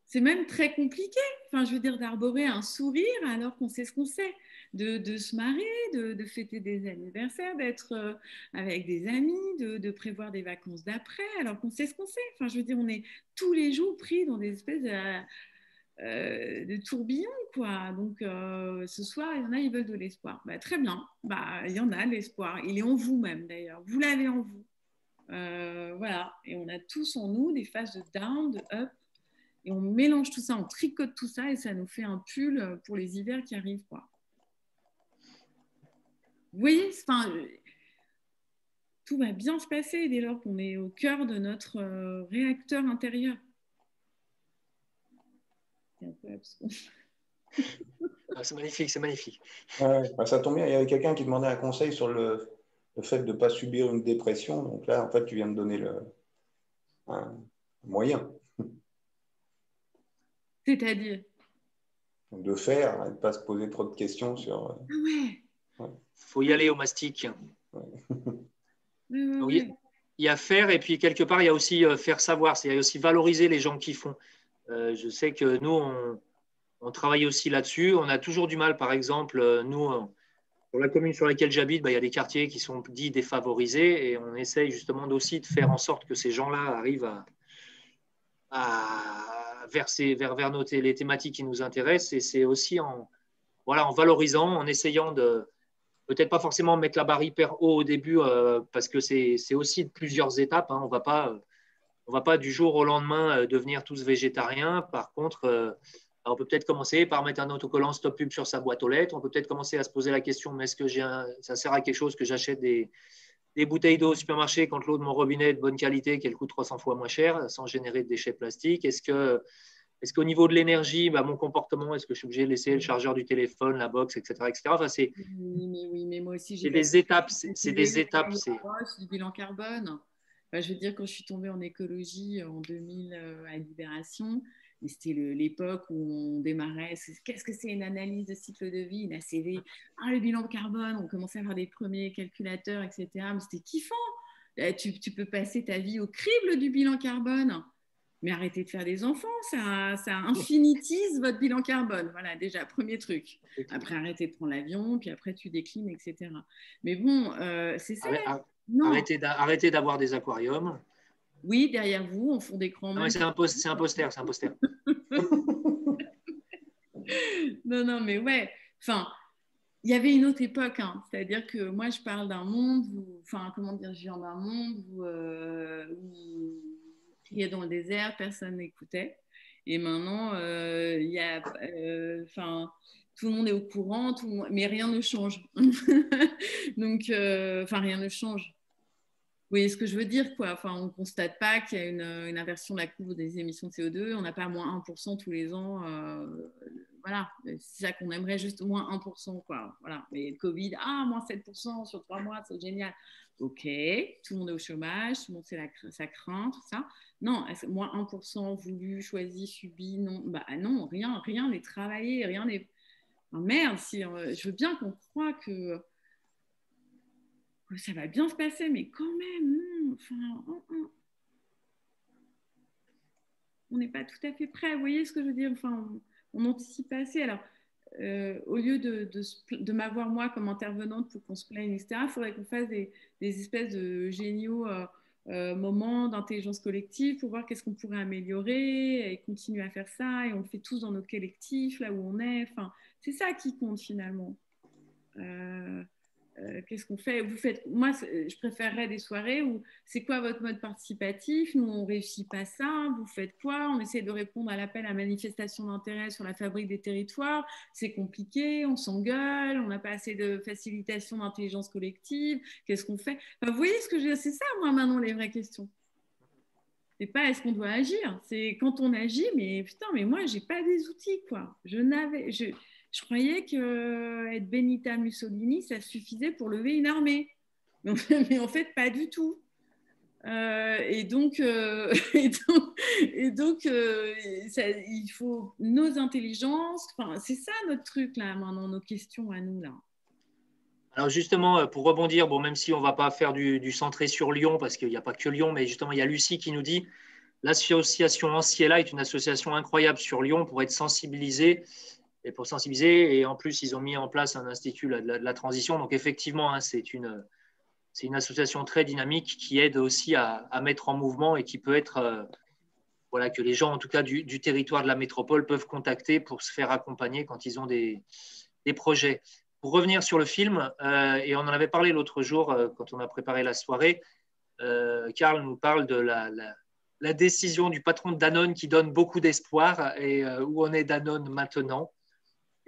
c'est même très compliqué. Enfin, je veux dire, d'arborer un sourire alors qu'on sait ce qu'on sait. De se marrer, de fêter des anniversaires, d'être avec des amis, de prévoir des vacances d'après alors qu'on sait ce qu'on sait. Enfin, je veux dire, on est tous les jours pris dans des espèces de tourbillon, quoi. Donc, ce soir, il y en a, ils veulent de l'espoir. Bah, très bien, bah, il y en a de l'espoir. Il est en vous-même, d'ailleurs. Vous l'avez en vous. Voilà. Et on a tous en nous des phases de down, de up. Et on mélange tout ça, on tricote tout ça et ça nous fait un pull pour les hivers qui arrivent, quoi. Vous voyez, enfin, tout va bien se passer dès lors qu'on est au cœur de notre réacteur intérieur. C'est un peu abscon. C'est magnifique, c'est magnifique. Ouais, bah ça tombe bien, il y avait quelqu'un qui demandait un conseil sur le fait de ne pas subir une dépression. Donc là, en fait, tu viens de donner un moyen. C'est-à-dire? De faire, et de ne pas se poser trop de questions sur… Ah ouais. Il faut y aller au mastic. Ouais. Donc, il y a faire, et puis quelque part, il y a aussi faire savoir, il y a aussi valoriser les gens qui font. Je sais que nous, on travaille aussi là-dessus. On a toujours du mal, par exemple, nous, dans la commune sur laquelle j'habite, il y a des quartiers qui sont dits défavorisés, et on essaye justement aussi de faire en sorte que ces gens-là arrivent vers les thématiques qui nous intéressent. Et c'est aussi en valorisant, en essayant de peut-être pas forcément mettre la barre hyper haut au début, parce que c'est aussi plusieurs étapes. Hein. On va pas du jour au lendemain devenir tous végétariens. Par contre, on peut peut-être commencer par mettre un autocollant stop pub sur sa boîte aux lettres. On peut peut-être commencer à se poser la question, mais est-ce que ça sert à quelque chose que j'achète des bouteilles d'eau au supermarché quand l'eau de mon robinet est de bonne qualité, qu'elle coûte 300 fois moins cher, sans générer de déchets plastiques? Est-ce qu'au niveau de l'énergie, mon comportement, est-ce que je suis obligé de laisser le chargeur du téléphone, la box, etc. etc. Enfin, Oui, mais moi aussi, j'ai c'est des étapes. C'est des étapes. C'est du bilan carbone. Enfin, je veux dire, quand je suis tombée en écologie en 2000 à Libération, c'était l'époque où on démarrait. Qu'est-ce que c'est une analyse de cycle de vie, une ACV? Le bilan carbone, on commençait à avoir des premiers calculateurs, etc. Mais c'était kiffant. Tu peux passer ta vie au crible du bilan carbone. Mais arrêtez de faire des enfants, ça infinitise votre bilan carbone. Voilà, déjà, premier truc. Après, arrêtez de prendre l'avion, puis après, tu déclines, etc. Mais bon, c'est ça. Arrêtez d'avoir des aquariums. Oui, derrière vous, en fond d'écran. Non, c'est un poster. Non, mais ouais. Enfin, il y avait une autre époque, hein. C'est-à-dire que moi, je parle d'un monde où, enfin, comment dire, je viens d'un monde où criait dans le désert, personne n'écoutait. Et maintenant, il y a, enfin, tout le monde est au courant, mais rien ne change. Donc, enfin, rien ne change. Vous voyez ce que je veux dire, quoi. Enfin, on ne constate pas qu'il y a une inversion de la courbe des émissions de CO2. On n'a pas moins 1% tous les ans. Voilà, c'est ça qu'on aimerait, juste moins 1%, quoi. Voilà. Mais le Covid, moins 7% sur 3 mois, c'est génial. OK, tout le monde est au chômage, tout le monde sait ça craint, tout ça. Non, moins 1% voulu, choisi, subi, non. Non, rien n'est travaillé, rien n'est… merde, je veux bien qu'on croie que ça va bien se passer, mais quand même, non. Enfin, on n'est pas tout à fait prêt. Vous voyez ce que je veux dire? Enfin, on n'anticipe pas assez. Alors, au lieu de m'avoir moi comme intervenante pour qu'on se plaigne, etc., il faudrait qu'on fasse des espèces de géniaux moments d'intelligence collective pour voir qu'est-ce qu'on pourrait améliorer et continuer à faire ça. Et on le fait tous dans notre collectif, là où on est. Enfin, c'est ça qui compte finalement. Qu'est-ce qu'on fait? Moi, je préférerais des soirées où c'est quoi votre mode participatif? Nous, on ne réussit pas ça. Vous faites quoi? On essaie de répondre à l'appel à manifestation d'intérêt sur la fabrique des territoires. C'est compliqué, on s'engueule, on n'a pas assez de facilitation d'intelligence collective. Qu'est-ce qu'on fait? Enfin, vous voyez ce que je veux dire? C'est ça, moi, maintenant, les vraies questions. C'est pas est-ce qu'on doit agir, c'est quand on agit, mais putain, mais moi, j'ai pas des outils, quoi. Je croyais que être Benita Mussolini, ça suffisait pour lever une armée. Mais en fait, pas du tout. Et donc, il faut nos intelligences. Enfin, c'est ça notre truc, là, maintenant, nos questions à nous, là. Alors justement, pour rebondir, même si on ne va pas faire du centré sur Lyon, parce qu'il n'y a pas que Lyon, mais justement, il y a Lucie qui nous dit l'association Anciela est une association incroyable sur Lyon pour être sensibilisée. Et pour sensibiliser, et en plus, ils ont mis en place un institut de la transition. Donc effectivement, hein, c'est une association très dynamique qui aide aussi à mettre en mouvement et qui peut être, que les gens, en tout cas du territoire de la métropole, peuvent contacter pour se faire accompagner quand ils ont des projets. Pour revenir sur le film, et on en avait parlé l'autre jour quand on a préparé la soirée, Karl nous parle de la décision du patron de Danone qui donne beaucoup d'espoir et où on est Danone maintenant.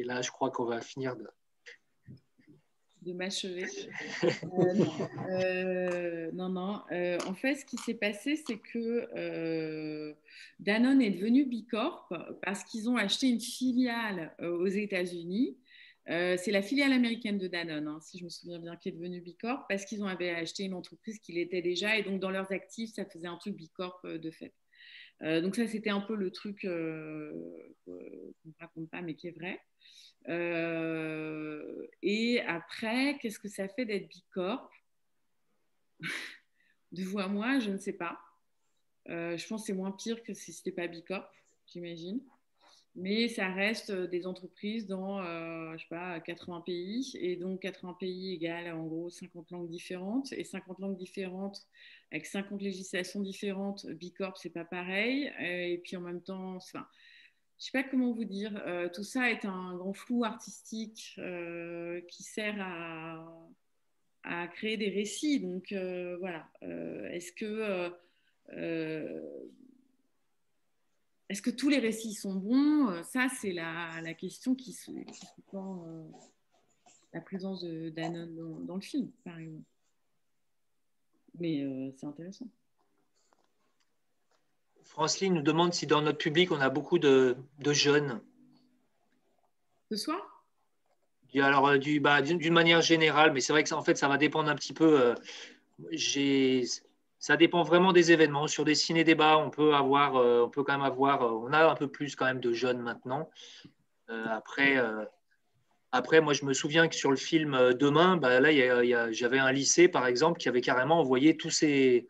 Et là, je crois qu'on va finir de m'achever. Non. En fait, ce qui s'est passé, c'est que Danone est devenu Bicorp parce qu'ils ont acheté une filiale aux États-Unis. C'est la filiale américaine de Danone, hein, si je me souviens bien, qui est devenue Bicorp parce qu'ils avaient acheté une entreprise qui l'était déjà et donc dans leurs actifs, ça faisait un truc Bicorp de fait. Donc ça, c'était un peu le truc qu'on ne raconte pas, mais qui est vrai. Et après, qu'est-ce que ça fait d'être Bicorp? De vous à moi, je ne sais pas. Je pense que c'est moins pire que si ce n'était pas Bicorp, j'imagine. Mais ça reste des entreprises dans, je sais pas, 80 pays. Et donc, 80 pays égale en gros 50 langues différentes. Et 50 langues différentes avec 50 législations différentes, Bicorp, c'est pas pareil. Et puis en même temps, enfin, je sais pas comment vous dire. Tout ça est un grand flou artistique qui sert à créer des récits. Donc, voilà. Est-ce que tous les récits sont bons? Ça, c'est la question qui sous-tend la présence de Danone dans le film, par exemple. Mais c'est intéressant. Franceline nous demande si dans notre public, on a beaucoup de jeunes. Ce soir? Alors, d'une manière générale, mais c'est vrai que en fait, ça va dépendre un petit peu. Ça dépend vraiment des événements. Sur des ciné-débats, on peut quand même avoir, on a un peu plus quand même de jeunes maintenant. Après, moi, je me souviens que sur le film Demain, là, j'avais un lycée, par exemple, qui avait carrément envoyé tous ses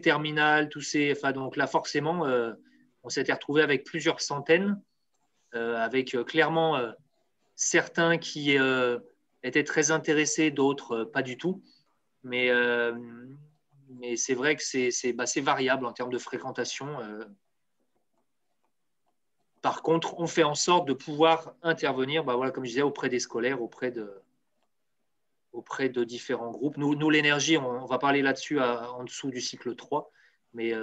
terminales, enfin, donc là, forcément, on s'était retrouvé avec plusieurs centaines, avec clairement certains qui étaient très intéressés, d'autres pas du tout. Mais c'est vrai que c'est variable en termes de fréquentation. Par contre, on fait en sorte de pouvoir intervenir, voilà, comme je disais, auprès des scolaires, auprès de différents groupes. Nous l'énergie, on va parler là-dessus en dessous du cycle 3, mais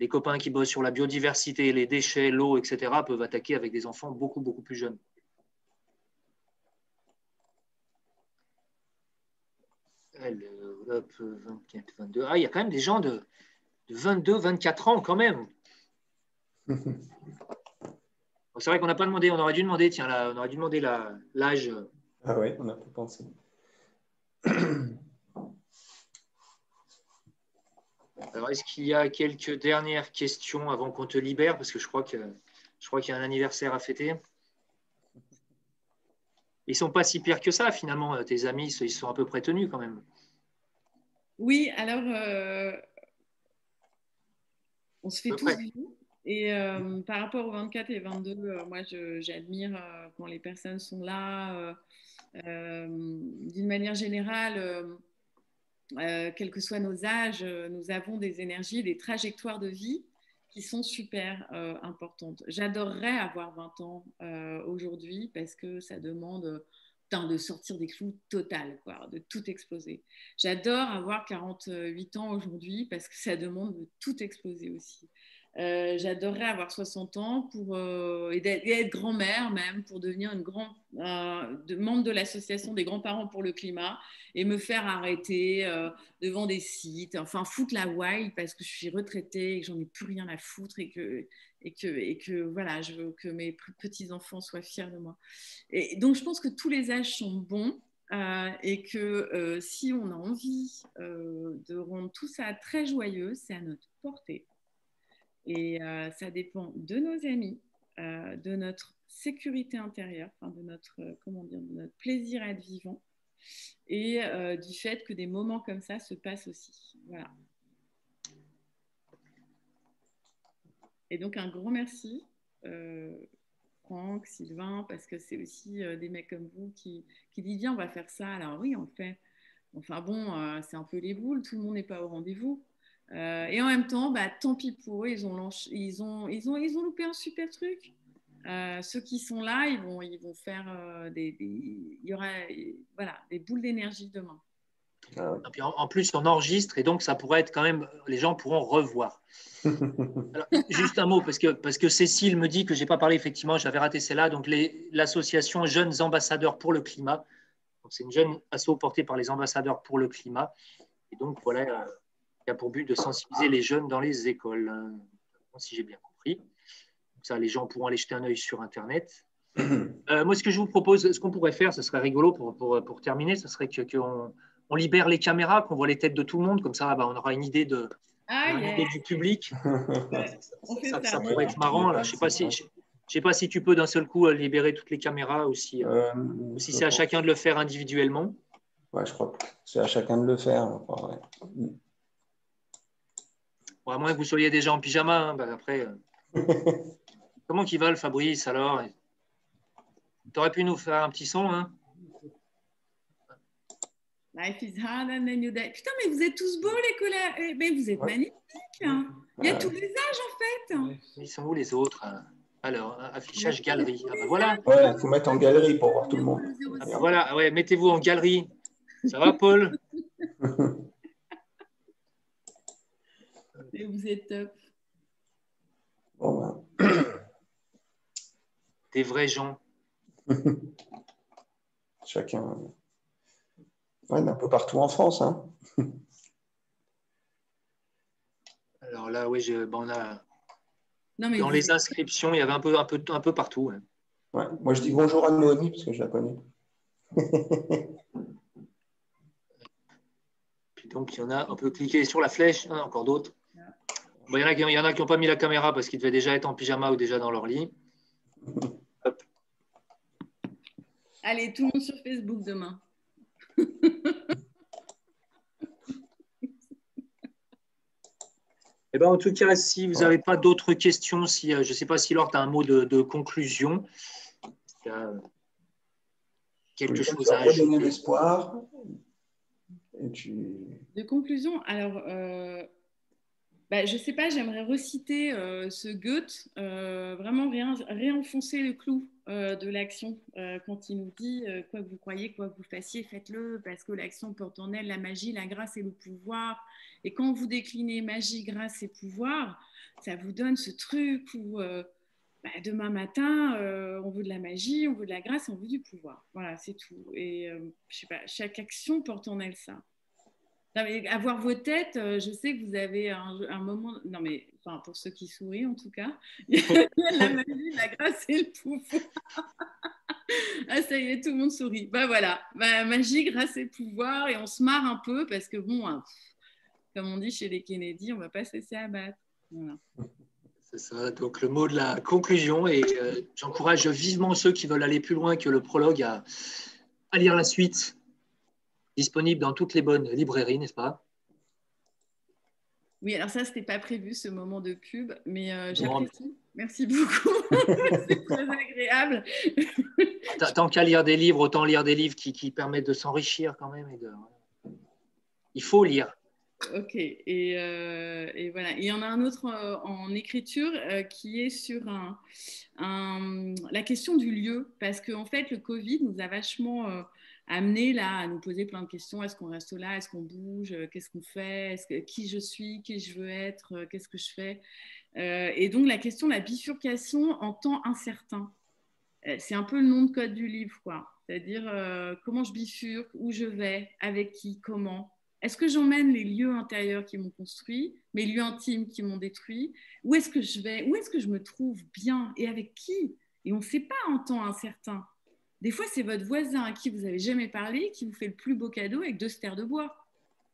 les copains qui bossent sur la biodiversité, les déchets, l'eau, etc., peuvent attaquer avec des enfants beaucoup, beaucoup plus jeunes. Hop, 24, 22. Ah, il y a quand même des gens de 22, 24 ans quand même. C'est vrai qu'on n'a pas demandé, on aurait dû demander, tiens, là, on aurait dû demander l'âge. Ah oui, on n'a pas pensé. Alors, est-ce qu'il y a quelques dernières questions avant qu'on te libère? Parce que je crois qu'il y a un anniversaire à fêter. Ils ne sont pas si pires que ça, finalement. Tes amis, ils sont à peu près tenus quand même. Oui, alors, on se fait tous vus. Et par rapport aux 24 et 22, moi, j'admire quand les personnes sont là. D'une manière générale, quels que soient nos âges, nous avons des énergies, des trajectoires de vie qui sont super importantes. J'adorerais avoir 20 ans aujourd'hui parce que ça demande de sortir des clous total, quoi, de tout exploser. J'adore avoir 48 ans aujourd'hui parce que ça demande de tout exploser aussi. J'adorerais avoir 60 ans et être grand-mère même pour devenir membre de l'association des grands-parents pour le climat et me faire arrêter devant des sites, enfin foutre la wild parce que je suis retraitée et que j'en ai plus rien à foutre et que voilà, je veux que mes petits-enfants soient fiers de moi. Et donc je pense que tous les âges sont bons. Et que si on a envie de rendre tout ça très joyeux, c'est à notre portée. Et ça dépend de nos amis, de notre sécurité intérieure, enfin de notre plaisir à être vivant et du fait que des moments comme ça se passent aussi. Voilà. Et donc un grand merci, Franck, Sylvain, parce que c'est aussi des mecs comme vous qui disent viens, on va faire ça. Alors oui, on le fait. Enfin bon, c'est un peu les boules, tout le monde n'est pas au rendez-vous. Et en même temps, tant pis pour eux, ils ont loupé un super truc. Ceux qui sont là, ils vont faire il y aura des boules d'énergie demain. En plus, on enregistre et donc ça pourrait être quand même, les gens pourront revoir. Alors, juste un mot, parce que Cécile me dit que je n'ai pas parlé, effectivement, j'avais raté celle-là. Donc, l'association Jeunes Ambassadeurs pour le Climat. C'est une jeune asso portée par les ambassadeurs pour le climat. Et donc, voilà, qui a pour but de sensibiliser les jeunes dans les écoles, si j'ai bien compris. Donc ça, les gens pourront aller jeter un œil sur Internet. Moi, ce que je vous propose, ce qu'on pourrait faire, ce serait rigolo pour terminer, ce serait qu'on libère les caméras, qu'on voit les têtes de tout le monde. Comme ça, on aura une idée de Ah, au niveau du public. Ouais, on fait Ça ça. pourrait être marrant. Là. Je sais pas si tu peux d'un seul coup libérer toutes les caméras ou si c'est à chacun de le faire individuellement. Ouais, je crois que c'est à chacun de le faire. Enfin, ouais. Bon, à moins que vous soyez déjà en pyjama. Hein, bah, après, comment qu'il va le Fabrice alors? Tu aurais pu nous faire un petit son, hein? Life is hard and then you die. Putain, mais vous êtes tous beaux, les collègues. Mais vous êtes magnifiques. Hein. Il y a tous les âges, en fait. Ils sont où les autres? Alors, affichage galerie. Ah bah voilà. Ouais, il faut mettre en galerie pour voir tout le monde. Ah bah voilà, ouais, mettez-vous en galerie. Ça va, Paul? Et vous êtes top. Bon, Des vrais gens. Chacun. Ouais, un peu partout en France. Hein. Alors là, oui, on a. Non, mais Dans les inscriptions, il y avait un peu partout. Hein. Ouais. Moi, je dis bonjour à Noémie parce que je la connais. Puis donc, il y en a, on peut cliquer sur la flèche, hein, encore d'autres. Bon, il y en a qui n'ont pas mis la caméra parce qu'ils devaient déjà être en pyjama ou déjà dans leur lit. Hop. Allez, tout le monde sur Facebook demain. Eh ben, en tout cas, si vous n'avez pas d'autres questions, si, je ne sais pas si Laure, tu as un mot de conclusion. Quelque chose à ajouter. Redonner l'espoir. De conclusion, alors, je ne sais pas, j'aimerais reciter ce Goethe, vraiment réenfoncer le clou de l'action quand il nous dit quoi que vous croyez, quoi que vous fassiez, faites-le parce que l'action porte en elle la magie, la grâce et le pouvoir. Et quand vous déclinez magie, grâce et pouvoir, ça vous donne ce truc où demain matin, on veut de la magie, on veut de la grâce, on veut du pouvoir. Voilà, c'est tout. Et je sais pas, chaque action porte en elle ça. Non, mais avoir vos têtes, je sais que vous avez un moment. Non, mais enfin, pour ceux qui sourient en tout cas, il y a la magie, la grâce et le pouvoir. Ah, ça y est, tout le monde sourit. Bah voilà, magie, grâce et pouvoir, et on se marre un peu parce que bon, hein, comme on dit chez les Kennedy, on va pas se laisser abattre. Voilà. C'est ça, donc le mot de la conclusion, et j'encourage vivement ceux qui veulent aller plus loin que le prologue à lire la suite, disponible dans toutes les bonnes librairies, n'est-ce pas? Oui, alors ça, c'était pas prévu ce moment de pub, mais j'apprécie. Merci beaucoup. C'est très agréable. Tant qu'à lire des livres, autant lire des livres qui permettent de s'enrichir quand même. Il faut lire. Ok, et voilà. Il y en a un autre en écriture qui est sur la question du lieu, parce qu'en fait, le Covid nous a vachement amené là à nous poser plein de questions. Est-ce qu'on reste là? Est-ce qu'on bouge? Qu'est-ce qu'on fait? Qui je suis? Qui je veux être? Qu'est-ce que je fais? Et donc, la question de la bifurcation en temps incertain. C'est un peu le nom de code du livre, quoi. C'est-à-dire comment je bifurque, où je vais, avec qui, comment. Est-ce que j'emmène les lieux intérieurs qui m'ont construit, mes lieux intimes qui m'ont détruit? Où est-ce que je vais? Où est-ce que je me trouve bien et avec qui? Et on ne sait pas en temps incertain. Des fois, c'est votre voisin à qui vous n'avez jamais parlé qui vous fait le plus beau cadeau avec 2 stères de bois.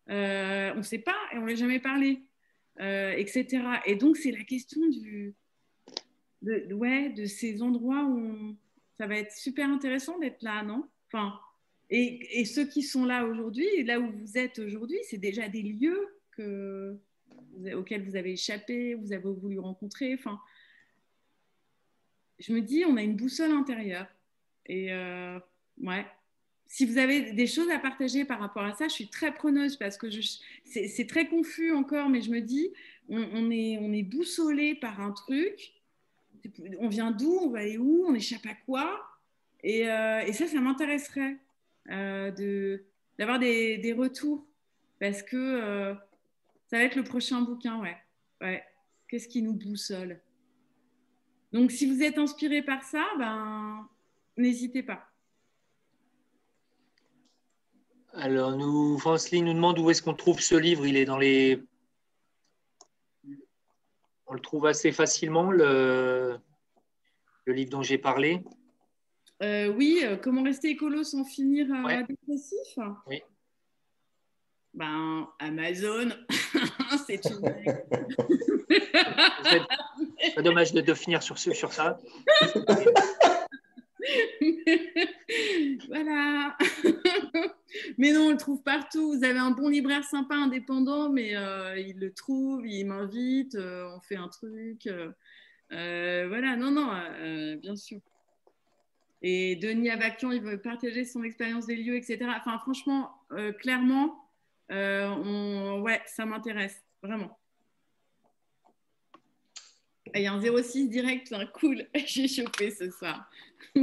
On ne sait pas et on ne l'a jamais parlé, etc. Et donc, c'est la question de ces endroits où ça va être super intéressant d'être là, non? Enfin, et ceux qui sont là aujourd'hui, là où vous êtes aujourd'hui, c'est déjà des lieux auxquels vous avez échappé, vous avez voulu rencontrer. Enfin, je me dis, on a une boussole intérieure. Et ouais. Si vous avez des choses à partager par rapport à ça, je suis très preneuse parce que c'est très confus encore, mais je me dis, on est boussolé par un truc. On vient d'où? On va aller où? On échappe à quoi? Et ça m'intéresserait d'avoir des retours parce que ça va être le prochain bouquin, ouais. Qu'est-ce qui nous boussole? Donc, si vous êtes inspiré par ça, n'hésitez pas. Alors, Franceline nous demande où est-ce qu'on trouve ce livre. Il est dans les... On le trouve assez facilement, le livre dont j'ai parlé. Oui, comment rester écolo sans finir Ouais. dépressif? Oui. Amazon. C'est une blague. C'est dommage de finir sur ça. Voilà. Mais non, on le trouve partout. Vous avez un bon libraire sympa, indépendant, mais il le trouve, il m'invite, on fait un truc. Voilà, non, bien sûr. Et Denis Avakian, il veut partager son expérience des lieux, etc. Enfin, franchement, clairement, ouais, ça m'intéresse, vraiment. Il y a un 06 direct, hein, cool, j'ai chopé ce soir. Je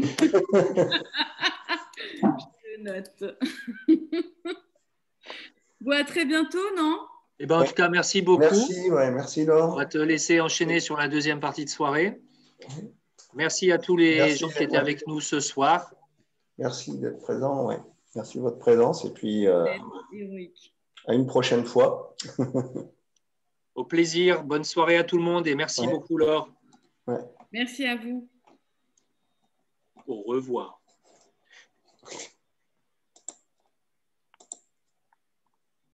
note. Bon, à très bientôt, non? Eh ben, en tout cas, merci beaucoup. Merci Laure. On va te laisser enchaîner sur la deuxième partie de soirée. Merci à tous les gens qui étaient avec nous ce soir. Merci d'être présent. Ouais. Merci de votre présence. Et puis, à une prochaine fois. Au plaisir. Bonne soirée à tout le monde et merci beaucoup, Laure. Merci à vous. Au revoir.